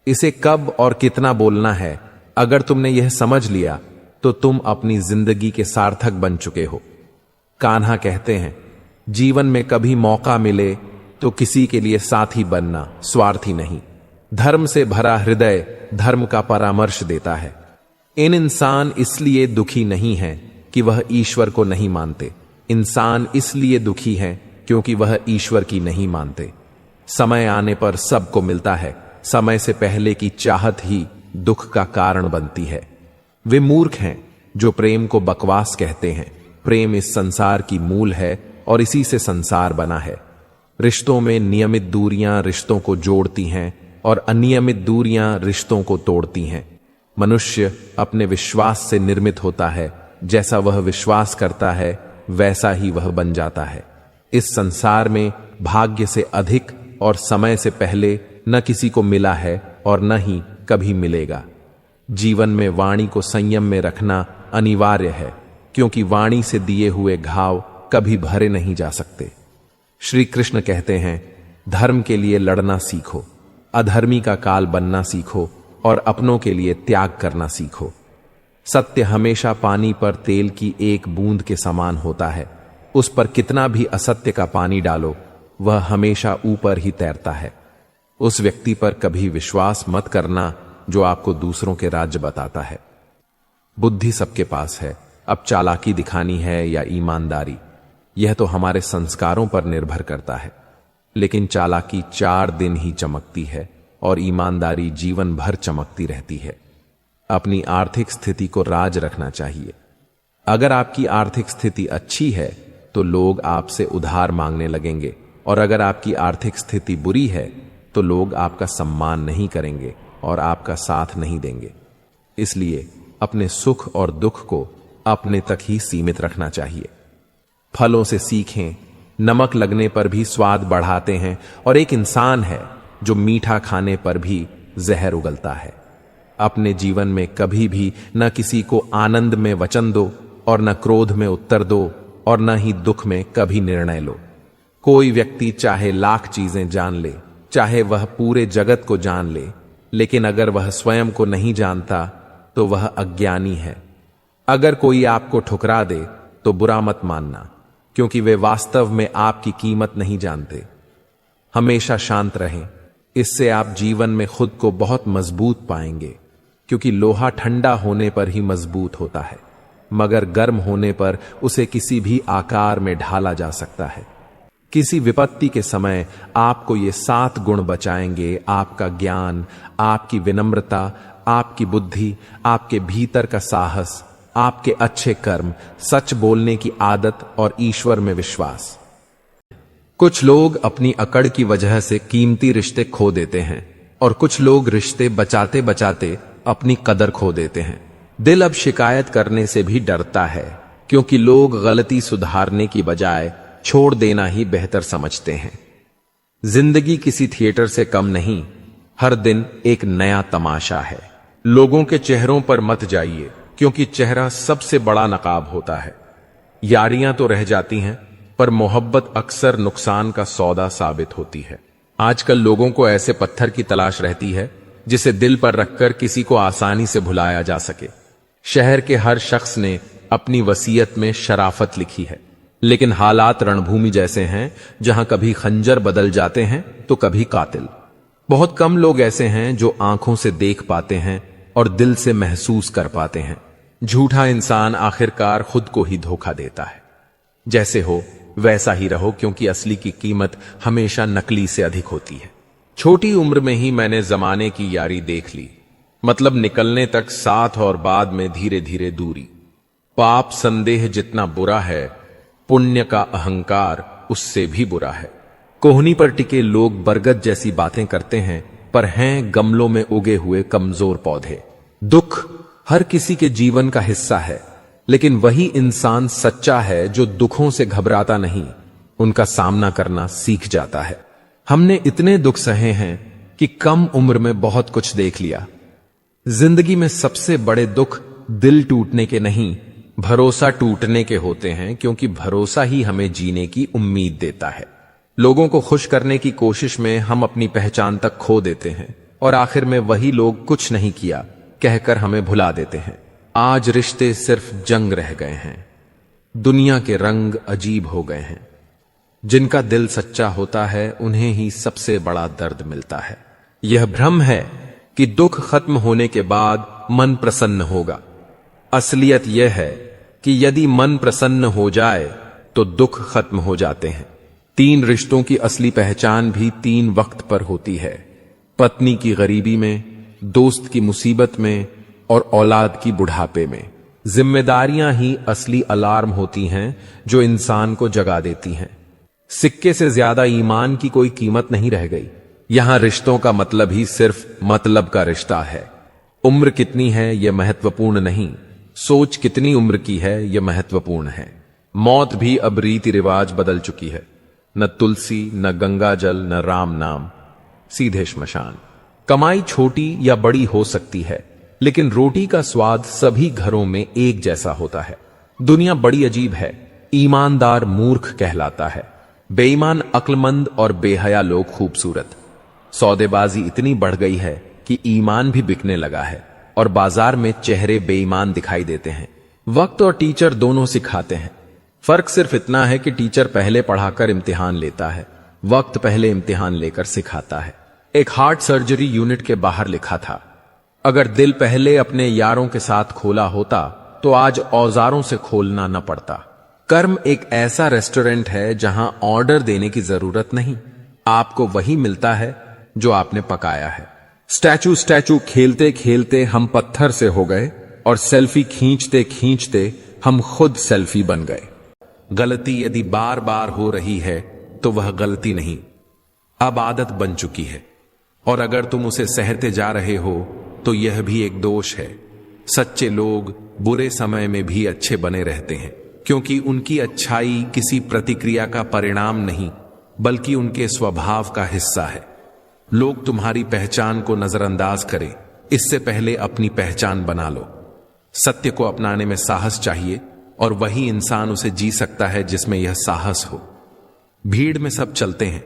इसे कब और कितना बोलना है, अगर तुमने यह समझ लिया तो तुम अपनी जिंदगी के सार्थक बन चुके हो। कान्हा कहते हैं, जीवन में कभी मौका मिले तो किसी के लिए साथी बनना, स्वार्थी नहीं। धर्म से भरा हृदय धर्म का परामर्श देता है। इन इंसान इसलिए दुखी नहीं है कि वह ईश्वर को नहीं मानते, इंसान इसलिए दुखी है क्योंकि वह ईश्वर की नहीं मानते। समय आने पर सबको मिलता है, समय से पहले की चाहत ही दुख का कारण बनती है। वे मूर्ख हैं जो प्रेम को बकवास कहते हैं। प्रेम इस संसार की मूल है और इसी से संसार बना है। रिश्तों में नियमित दूरियां रिश्तों को जोड़ती हैं और अनियमित दूरियां रिश्तों को तोड़ती हैं। मनुष्य अपने विश्वास से निर्मित होता है, जैसा वह विश्वास करता है वैसा ही वह बन जाता है। इस संसार में भाग्य से अधिक और समय से पहले न किसी को मिला है और न ही कभी मिलेगा। जीवन में वाणी को संयम में रखना अनिवार्य है, क्योंकि वाणी से दिए हुए घाव कभी भरे नहीं जा सकते। श्री कृष्ण कहते हैं, धर्म के लिए लड़ना सीखो, अधर्मी का काल बनना सीखो और अपनों के लिए त्याग करना सीखो। सत्य हमेशा पानी पर तेल की एक बूंद के समान होता है। उस पर कितना भी असत्य का पानी डालो, वह हमेशा ऊपर ही तैरता है। उस व्यक्ति पर कभी विश्वास मत करना जो आपको दूसरों के राज्य बताता है। बुद्धि सबके पास है, अब चालाकी दिखानी है या ईमानदारी, यह तो हमारे संस्कारों पर निर्भर करता है। लेकिन चालाकी 4 दिन ही चमकती है और ईमानदारी जीवन भर चमकती रहती है। अपनी आर्थिक स्थिति को राज रखना चाहिए। अगर आपकी आर्थिक स्थिति अच्छी है तो लोग आपसे उधार मांगने लगेंगे, और अगर आपकी आर्थिक स्थिति बुरी है तो लोग आपका सम्मान नहीं करेंगे और आपका साथ नहीं देंगे। इसलिए अपने सुख और दुख को अपने तक ही सीमित रखना चाहिए। फलों से सीखें, नमक लगने पर भी स्वाद बढ़ाते हैं, और एक इंसान है जो मीठा खाने पर भी जहर उगलता है। अपने जीवन में कभी भी न किसी को आनंद में वचन दो और न क्रोध में उत्तर दो, और न ही दुख में कभी निर्णय लो। कोई व्यक्ति चाहे लाख चीजें जान ले, चाहे वह पूरे जगत को जान ले, लेकिन अगर वह स्वयं को नहीं जानता तो वह अज्ञानी है। अगर कोई आपको ठुकरा दे तो बुरा मत मानना, क्योंकि वे वास्तव में आपकी कीमत नहीं जानते। हमेशा शांत रहें, इससे आप जीवन में खुद को बहुत मजबूत पाएंगे, क्योंकि लोहा ठंडा होने पर ही मजबूत होता है, मगर गर्म होने पर उसे किसी भी आकार में ढाला जा सकता है। किसी विपत्ति के समय आपको ये 7 गुण बचाएंगे: आपका ज्ञान, आपकी विनम्रता, आपकी बुद्धि, आपके भीतर का साहस, आपके अच्छे कर्म, सच बोलने की आदत और ईश्वर में विश्वास। कुछ लोग अपनी अकड़ की वजह से कीमती रिश्ते खो देते हैं और कुछ लोग रिश्ते बचाते बचाते अपनी कदर खो देते हैं। दिल अब शिकायत करने से भी डरता है, क्योंकि लोग गलती सुधारने की बजाय छोड़ देना ही बेहतर समझते हैं। जिंदगी किसी थिएटर से कम नहीं, हर दिन एक नया तमाशा है। लोगों के चेहरों पर मत जाइए, क्योंकि चेहरा सबसे बड़ा नकाब होता है। यारियां तो रह जाती हैं, पर मोहब्बत अक्सर नुकसान का सौदा साबित होती है। आजकल लोगों को ऐसे पत्थर की तलाश रहती है जिसे दिल पर रखकर किसी को आसानी से भुलाया जा सके। शहर के हर शख्स ने अपनी वसीयत में शराफत लिखी है, लेकिन हालात रणभूमि जैसे हैं, जहां कभी खंजर बदल जाते हैं तो कभी कातिल। बहुत कम लोग ऐसे हैं जो आंखों से देख पाते हैं और दिल से महसूस कर पाते हैं। झूठा इंसान आखिरकार खुद को ही धोखा देता है। जैसे हो वैसा ही रहो, क्योंकि असली की कीमत हमेशा नकली से अधिक होती है। छोटी उम्र में ही मैंने जमाने की यारी देख ली, मतलब निकलने तक साथ और बाद में धीरे धीरे दूरी। पाप संदेह जितना बुरा है, पुण्य का अहंकार उससे भी बुरा है। कोहनी पर टिके लोग बरगद जैसी बातें करते हैं, पर हैं गमलों में उगे हुए कमजोर पौधे। दुख हर किसी के जीवन का हिस्सा है, लेकिन वही इंसान सच्चा है जो दुखों से घबराता नहीं, उनका सामना करना सीख जाता है। हमने इतने दुख सहे हैं कि कम उम्र में बहुत कुछ देख लिया। जिंदगी में सबसे बड़े दुख दिल टूटने के नहीं, भरोसा टूटने के होते हैं, क्योंकि भरोसा ही हमें जीने की उम्मीद देता है। लोगों को खुश करने की कोशिश में हम अपनी पहचान तक खो देते हैं, और आखिर में वही लोग कुछ नहीं किया कहकर हमें भुला देते हैं। आज रिश्ते सिर्फ जंग रह गए हैं, दुनिया के रंग अजीब हो गए हैं। जिनका दिल सच्चा होता है उन्हें ही सबसे बड़ा दर्द मिलता है। यह भ्रम है कि दुख खत्म होने के बाद मन प्रसन्न होगा। असलियत यह है कि यदि मन प्रसन्न हो जाए तो दुख खत्म हो जाते हैं। 3 रिश्तों की असली पहचान भी 3 वक्त पर होती है। पत्नी की गरीबी में, दोस्त की मुसीबत में और औलाद की बुढ़ापे में। जिम्मेदारियां ही असली अलार्म होती हैं जो इंसान को जगा देती हैं। सिक्के से ज्यादा ईमान की कोई कीमत नहीं रह गई। यहां रिश्तों का मतलब ही सिर्फ मतलब का रिश्ता है। उम्र कितनी है यह महत्वपूर्ण नहीं, सोच कितनी उम्र की है यह महत्वपूर्ण है। मौत भी अब रीति रिवाज बदल चुकी है। न तुलसी, न गंगा जल, न राम नाम, सीधे श्मशान। कमाई छोटी या बड़ी हो सकती है, लेकिन रोटी का स्वाद सभी घरों में एक जैसा होता है। दुनिया बड़ी अजीब है। ईमानदार मूर्ख कहलाता है, बेईमान अक्लमंद और बेहया लोग खूबसूरत। सौदेबाजी इतनी बढ़ गई है कि ईमान भी बिकने लगा है और बाजार में चेहरे बेईमान दिखाई देते हैं। वक्त और टीचर दोनों सिखाते हैं। फर्क सिर्फ इतना है कि टीचर पहले पढ़ाकर इम्तिहान लेता है, वक्त पहले इम्तिहान लेकर सिखाता है। एक हार्ट सर्जरी यूनिट के बाहर लिखा था, अगर दिल पहले अपने यारों के साथ खोला होता तो आज औजारों से खोलना न पड़ता। कर्म एक ऐसा रेस्टोरेंट है जहां ऑर्डर देने की जरूरत नहीं, आपको वही मिलता है जो आपने पकाया है। स्टैचू खेलते खेलते हम पत्थर से हो गए और सेल्फी खींचते खींचते हम खुद सेल्फी बन गए। गलती यदि बार बार हो रही है तो वह गलती नहीं, अब आदत बन चुकी है, और अगर तुम उसे सहते जा रहे हो तो यह भी एक दोष है। सच्चे लोग बुरे समय में भी अच्छे बने रहते हैं, क्योंकि उनकी अच्छाई किसी प्रतिक्रिया का परिणाम नहीं, बल्कि उनके स्वभाव का हिस्सा है। लोग तुम्हारी पहचान को नजरअंदाज करें, इससे पहले अपनी पहचान बना लो। सत्य को अपनाने में साहस चाहिए, और वही इंसान उसे जी सकता है जिसमें यह साहस हो। भीड़ में सब चलते हैं,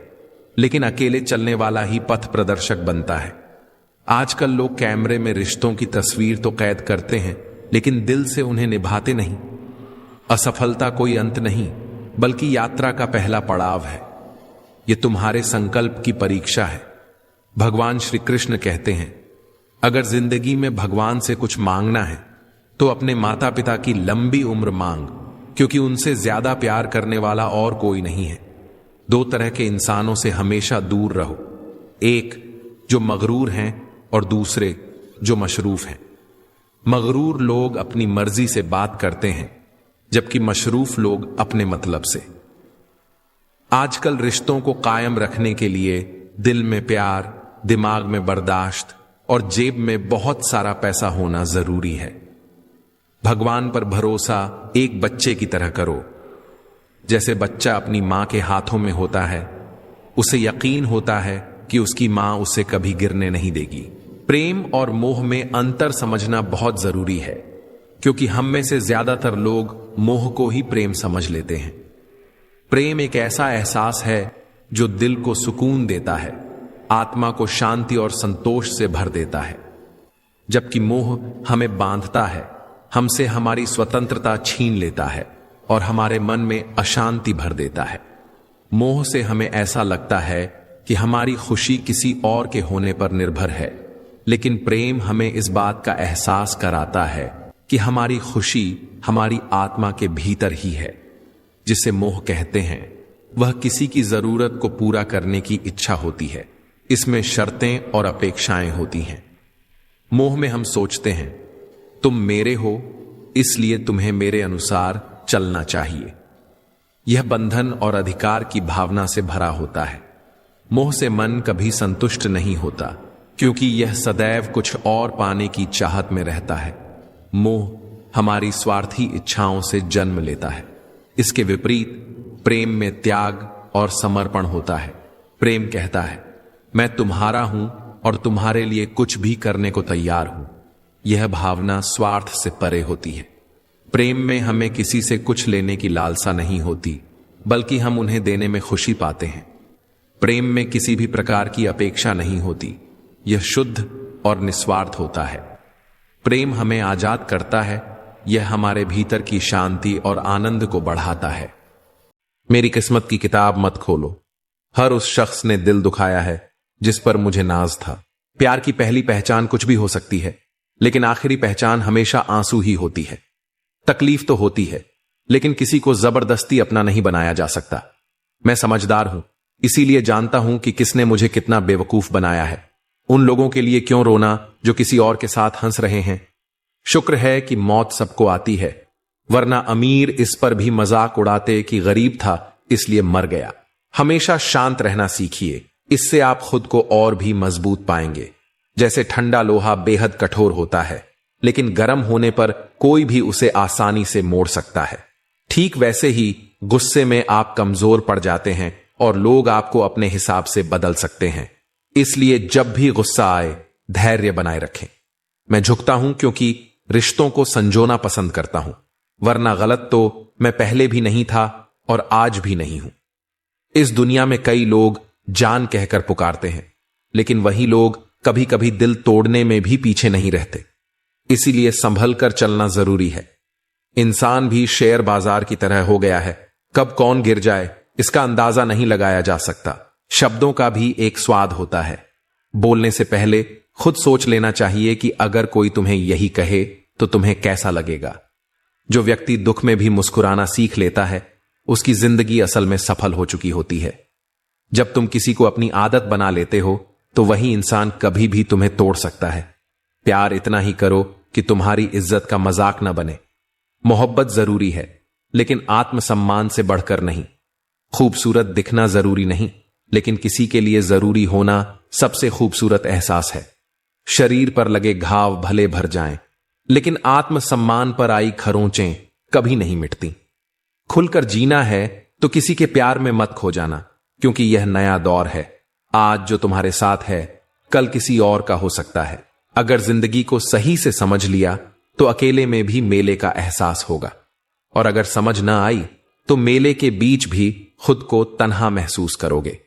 लेकिन अकेले चलने वाला ही पथ प्रदर्शक बनता है। आजकल लोग कैमरे में रिश्तों की तस्वीर तो कैद करते हैं, लेकिन दिल से उन्हें निभाते नहीं। असफलता कोई अंत नहीं, बल्कि यात्रा का पहला पड़ाव है। यह तुम्हारे संकल्प की परीक्षा है। भगवान श्री कृष्ण कहते हैं, अगर जिंदगी में भगवान से कुछ मांगना है तो अपने माता पिता की लंबी उम्र मांग, क्योंकि उनसे ज्यादा प्यार करने वाला और कोई नहीं है। 2 तरह के इंसानों से हमेशा दूर रहो, एक जो मगरूर हैं और दूसरे जो मशरूफ हैं। मगरूर लोग अपनी मर्जी से बात करते हैं, जबकि मशरूफ लोग अपने मतलब से। आजकल रिश्तों को कायम रखने के लिए दिल में प्यार, दिमाग में बर्दाश्त और जेब में बहुत सारा पैसा होना जरूरी है। भगवान पर भरोसा एक बच्चे की तरह करो। जैसे बच्चा अपनी मां के हाथों में होता है, उसे यकीन होता है कि उसकी मां उसे कभी गिरने नहीं देगी। प्रेम और मोह में अंतर समझना बहुत जरूरी है, क्योंकि हम में से ज्यादातर लोग मोह को ही प्रेम समझ लेते हैं। प्रेम एक ऐसा एहसास है जो दिल को सुकून देता है, आत्मा को शांति और संतोष से भर देता है, जबकि मोह हमें बांधता है, हमसे हमारी स्वतंत्रता छीन लेता है और हमारे मन में अशांति भर देता है। मोह से हमें ऐसा लगता है कि हमारी खुशी किसी और के होने पर निर्भर है, लेकिन प्रेम हमें इस बात का एहसास कराता है कि हमारी खुशी हमारी आत्मा के भीतर ही है। जिसे मोह कहते हैं वह किसी की जरूरत को पूरा करने की इच्छा होती है। इसमें शर्तें और अपेक्षाएं होती हैं। मोह में हम सोचते हैं तुम मेरे हो, इसलिए तुम्हें मेरे अनुसार चलना चाहिए। यह बंधन और अधिकार की भावना से भरा होता है। मोह से मन कभी संतुष्ट नहीं होता, क्योंकि यह सदैव कुछ और पाने की चाहत में रहता है। मोह हमारी स्वार्थी इच्छाओं से जन्म लेता है। इसके विपरीत प्रेम में त्याग और समर्पण होता है। प्रेम कहता है मैं तुम्हारा हूं और तुम्हारे लिए कुछ भी करने को तैयार हूं। यह भावना स्वार्थ से परे होती है। प्रेम में हमें किसी से कुछ लेने की लालसा नहीं होती, बल्कि हम उन्हें देने में खुशी पाते हैं। प्रेम में किसी भी प्रकार की अपेक्षा नहीं होती। यह शुद्ध और निस्वार्थ होता है। प्रेम हमें आजाद करता है। यह हमारे भीतर की शांति और आनंद को बढ़ाता है। मेरी किस्मत की किताब मत खोलो। हर उस शख्स ने दिल दुखाया है जिस पर मुझे नाज था। प्यार की पहली पहचान कुछ भी हो सकती है, लेकिन आखिरी पहचान हमेशा आंसू ही होती है। तकलीफ तो होती है, लेकिन किसी को जबरदस्ती अपना नहीं बनाया जा सकता। मैं समझदार हूं, इसीलिए जानता हूं कि किसने मुझे कितना बेवकूफ बनाया है। उन लोगों के लिए क्यों रोना जो किसी और के साथ हंस रहे हैं। शुक्र है कि मौत सबको आती है, वरना अमीर इस पर भी मजाक उड़ाते कि गरीब था इसलिए मर गया। हमेशा शांत रहना सीखिए, इससे आप खुद को और भी मजबूत पाएंगे। जैसे ठंडा लोहा बेहद कठोर होता है, लेकिन गर्म होने पर कोई भी उसे आसानी से मोड़ सकता है। ठीक वैसे ही गुस्से में आप कमजोर पड़ जाते हैं और लोग आपको अपने हिसाब से बदल सकते हैं। इसलिए जब भी गुस्सा आए धैर्य बनाए रखें। मैं झुकता हूं क्योंकि रिश्तों को संजोना पसंद करता हूं, वरना गलत तो मैं पहले भी नहीं था और आज भी नहीं हूं। इस दुनिया में कई लोग जान कहकर पुकारते हैं, लेकिन वही लोग कभी कभी दिल तोड़ने में भी पीछे नहीं रहते। इसीलिए संभल कर चलना जरूरी है। इंसान भी शेयर बाजार की तरह हो गया है। कब कौन गिर जाए इसका अंदाजा नहीं लगाया जा सकता। शब्दों का भी एक स्वाद होता है। बोलने से पहले खुद सोच लेना चाहिए कि अगर कोई तुम्हें यही कहे तो तुम्हें कैसा लगेगा। जो व्यक्ति दुख में भी मुस्कुराना सीख लेता है, उसकी जिंदगी असल में सफल हो चुकी होती है। जब तुम किसी को अपनी आदत बना लेते हो तो वही इंसान कभी भी तुम्हें तोड़ सकता है। प्यार इतना ही करो कि तुम्हारी इज्जत का मजाक न बने। मोहब्बत जरूरी है, लेकिन आत्मसम्मान से बढ़कर नहीं। खूबसूरत दिखना जरूरी नहीं, लेकिन किसी के लिए जरूरी होना सबसे खूबसूरत एहसास है। शरीर पर लगे घाव भले भर जाएं, लेकिन आत्मसम्मान पर आई खरोंचें कभी नहीं मिटती। खुलकर जीना है तो किसी के प्यार में मत खो जाना, क्योंकि यह नया दौर है। आज जो तुम्हारे साथ है कल किसी और का हो सकता है। अगर जिंदगी को सही से समझ लिया तो अकेले में भी मेले का एहसास होगा, और अगर समझ ना आई तो मेले के बीच भी खुद को तन्हा महसूस करोगे।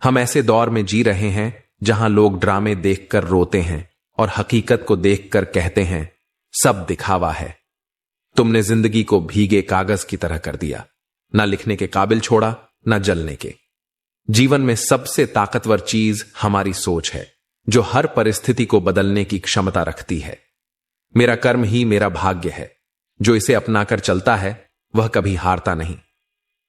हम ऐसे दौर में जी रहे हैं जहां लोग ड्रामे देखकर रोते हैं और हकीकत को देखकर कहते हैं सब दिखावा है। तुमने जिंदगी को भीगे कागज की तरह कर दिया, ना लिखने के काबिल छोड़ा ना जलने के। जीवन में सबसे ताकतवर चीज हमारी सोच है, जो हर परिस्थिति को बदलने की क्षमता रखती है। मेरा कर्म ही मेरा भाग्य है। जो इसे अपनाकर चलता है वह कभी हारता नहीं।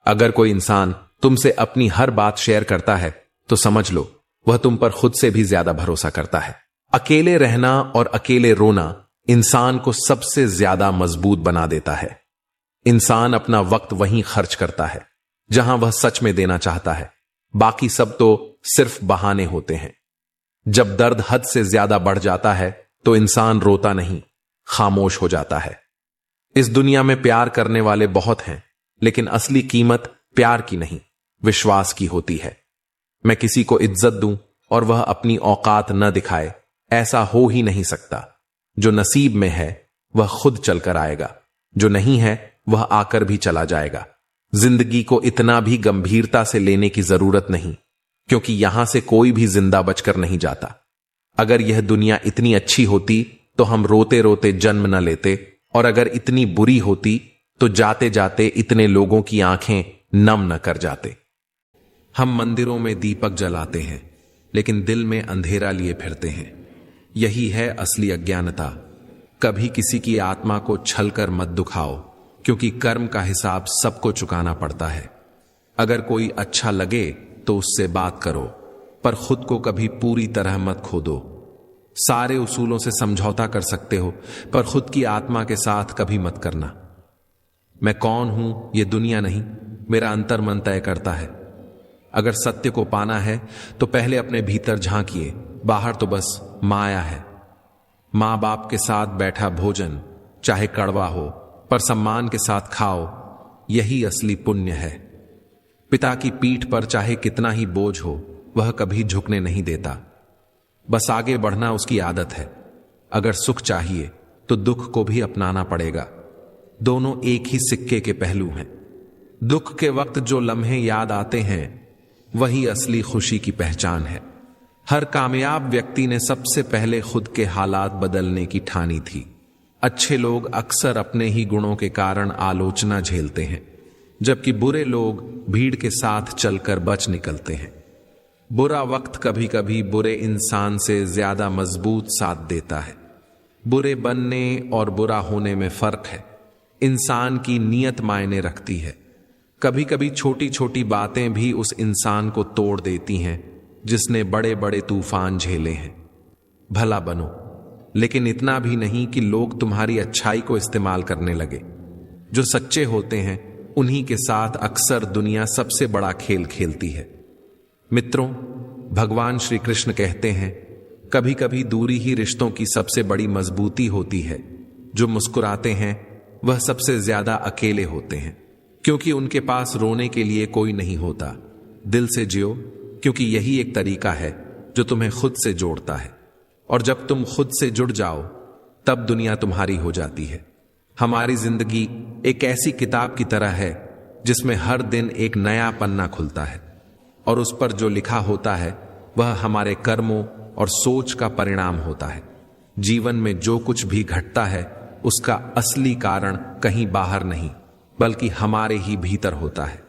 अगर कोई इंसान तुमसे अपनी हर बात शेयर करता है तो समझ लो वह तुम पर खुद से भी ज्यादा भरोसा करता है। अकेले रहना और अकेले रोना इंसान को सबसे ज्यादा मजबूत बना देता है। इंसान अपना वक्त वहीं खर्च करता है जहां वह सच में देना चाहता है। बाकी सब तो सिर्फ बहाने होते हैं। जब दर्द हद से ज्यादा बढ़ जाता है तो इंसान रोता नहीं, खामोश हो जाता है। इस दुनिया में प्यार करने वाले बहुत हैं, लेकिन असली कीमत प्यार की नहीं, विश्वास की होती है। मैं किसी को इज्जत दूं और वह अपनी औकात न दिखाए, ऐसा हो ही नहीं सकता। जो नसीब में है वह खुद चलकर आएगा, जो नहीं है वह आकर भी चला जाएगा। जिंदगी को इतना भी गंभीरता से लेने की जरूरत नहीं, क्योंकि यहां से कोई भी जिंदा बचकर नहीं जाता। अगर यह दुनिया इतनी अच्छी होती तो हम रोते रोते जन्म न लेते, और अगर इतनी बुरी होती तो जाते जाते इतने लोगों की आंखें नम न कर जाते। हम मंदिरों में दीपक जलाते हैं, लेकिन दिल में अंधेरा लिए फिरते हैं। यही है असली अज्ञानता। कभी किसी की आत्मा को छलकर मत दुखाओ, क्योंकि कर्म का हिसाब सबको चुकाना पड़ता है। अगर कोई अच्छा लगे तो उससे बात करो, पर खुद को कभी पूरी तरह मत खो दो। सारे उसूलों से समझौता कर सकते हो, पर खुद की आत्मा के साथ कभी मत करना। मैं कौन हूं ये दुनिया नहीं, मेरा अंतर मन तय करता है। अगर सत्य को पाना है तो पहले अपने भीतर झांकिए, बाहर तो बस माया है। मां बाप के साथ बैठा भोजन चाहे कड़वा हो, पर सम्मान के साथ खाओ, यही असली पुण्य है। पिता की पीठ पर चाहे कितना ही बोझ हो, वह कभी झुकने नहीं देता। बस आगे बढ़ना उसकी आदत है। अगर सुख चाहिए तो दुख को भी अपनाना पड़ेगा। दोनों एक ही सिक्के के पहलू हैं। दुख के वक्त जो लम्हे याद आते हैं वही असली खुशी की पहचान है। हर कामयाब व्यक्ति ने सबसे पहले खुद के हालात बदलने की ठानी थी। अच्छे लोग अक्सर अपने ही गुणों के कारण आलोचना झेलते हैं, जबकि बुरे लोग भीड़ के साथ चलकर बच निकलते हैं। बुरा वक्त कभी कभी बुरे इंसान से ज्यादा मजबूत साथ देता है। बुरे बनने और बुरा होने में फर्क है। इंसान की नीयत मायने रखती है। कभी कभी छोटी छोटी बातें भी उस इंसान को तोड़ देती हैं जिसने बड़े बड़े तूफान झेले हैं। भला बनो, लेकिन इतना भी नहीं कि लोग तुम्हारी अच्छाई को इस्तेमाल करने लगे। जो सच्चे होते हैं उन्हीं के साथ अक्सर दुनिया सबसे बड़ा खेल खेलती है। मित्रों, भगवान श्री कृष्ण कहते हैं, कभी कभी दूरी ही रिश्तों की सबसे बड़ी मजबूती होती है। जो मुस्कुराते हैं वह सबसे ज्यादा अकेले होते हैं, क्योंकि उनके पास रोने के लिए कोई नहीं होता। दिल से जियो, क्योंकि यही एक तरीका है जो तुम्हें खुद से जोड़ता है। और जब तुम खुद से जुड़ जाओ तब दुनिया तुम्हारी हो जाती है। हमारी जिंदगी एक ऐसी किताब की तरह है जिसमें हर दिन एक नया पन्ना खुलता है, और उस पर जो लिखा होता है वह हमारे कर्मों और सोच का परिणाम होता है। जीवन में जो कुछ भी घटता है उसका असली कारण कहीं बाहर नहीं, बल्कि हमारे ही भीतर होता है।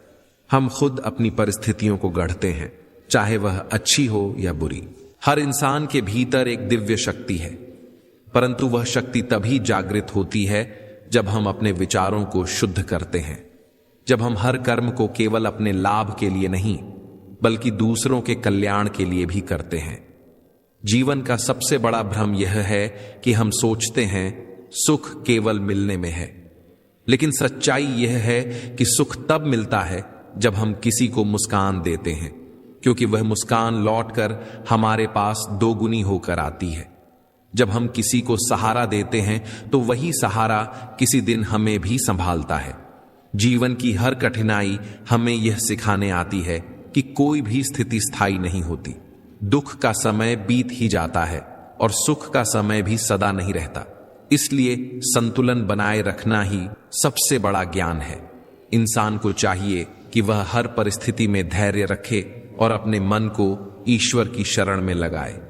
हम खुद अपनी परिस्थितियों को गढ़ते हैं, चाहे वह अच्छी हो या बुरी। हर इंसान के भीतर एक दिव्य शक्ति है, परंतु वह शक्ति तभी जागृत होती है जब हम अपने विचारों को शुद्ध करते हैं। जब हम हर कर्म को केवल अपने लाभ के लिए नहीं, बल्कि दूसरों के कल्याण के लिए भी करते हैं। जीवन का सबसे बड़ा भ्रम यह है कि हम सोचते हैं सुख केवल मिलने में है, लेकिन सच्चाई यह है कि सुख तब मिलता है जब हम किसी को मुस्कान देते हैं, क्योंकि वह मुस्कान लौटकर हमारे पास दोगुनी होकर आती है। जब हम किसी को सहारा देते हैं तो वही सहारा किसी दिन हमें भी संभालता है। जीवन की हर कठिनाई हमें यह सिखाने आती है कि कोई भी स्थिति स्थायी नहीं होती। दुख का समय बीत ही जाता है और सुख का समय भी सदा नहीं रहता। इसलिए संतुलन बनाए रखना ही सबसे बड़ा ज्ञान है। इंसान को चाहिए कि वह हर परिस्थिति में धैर्य रखे और अपने मन को ईश्वर की शरण में लगाए,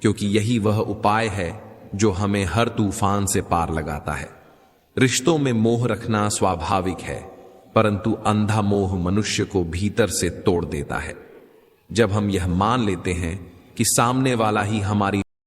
क्योंकि यही वह उपाय है जो हमें हर तूफान से पार लगाता है। रिश्तों में मोह रखना स्वाभाविक है, परंतु अंधा मोह मनुष्य को भीतर से तोड़ देता है। जब हम यह मान लेते हैं कि सामने वाला ही हमारी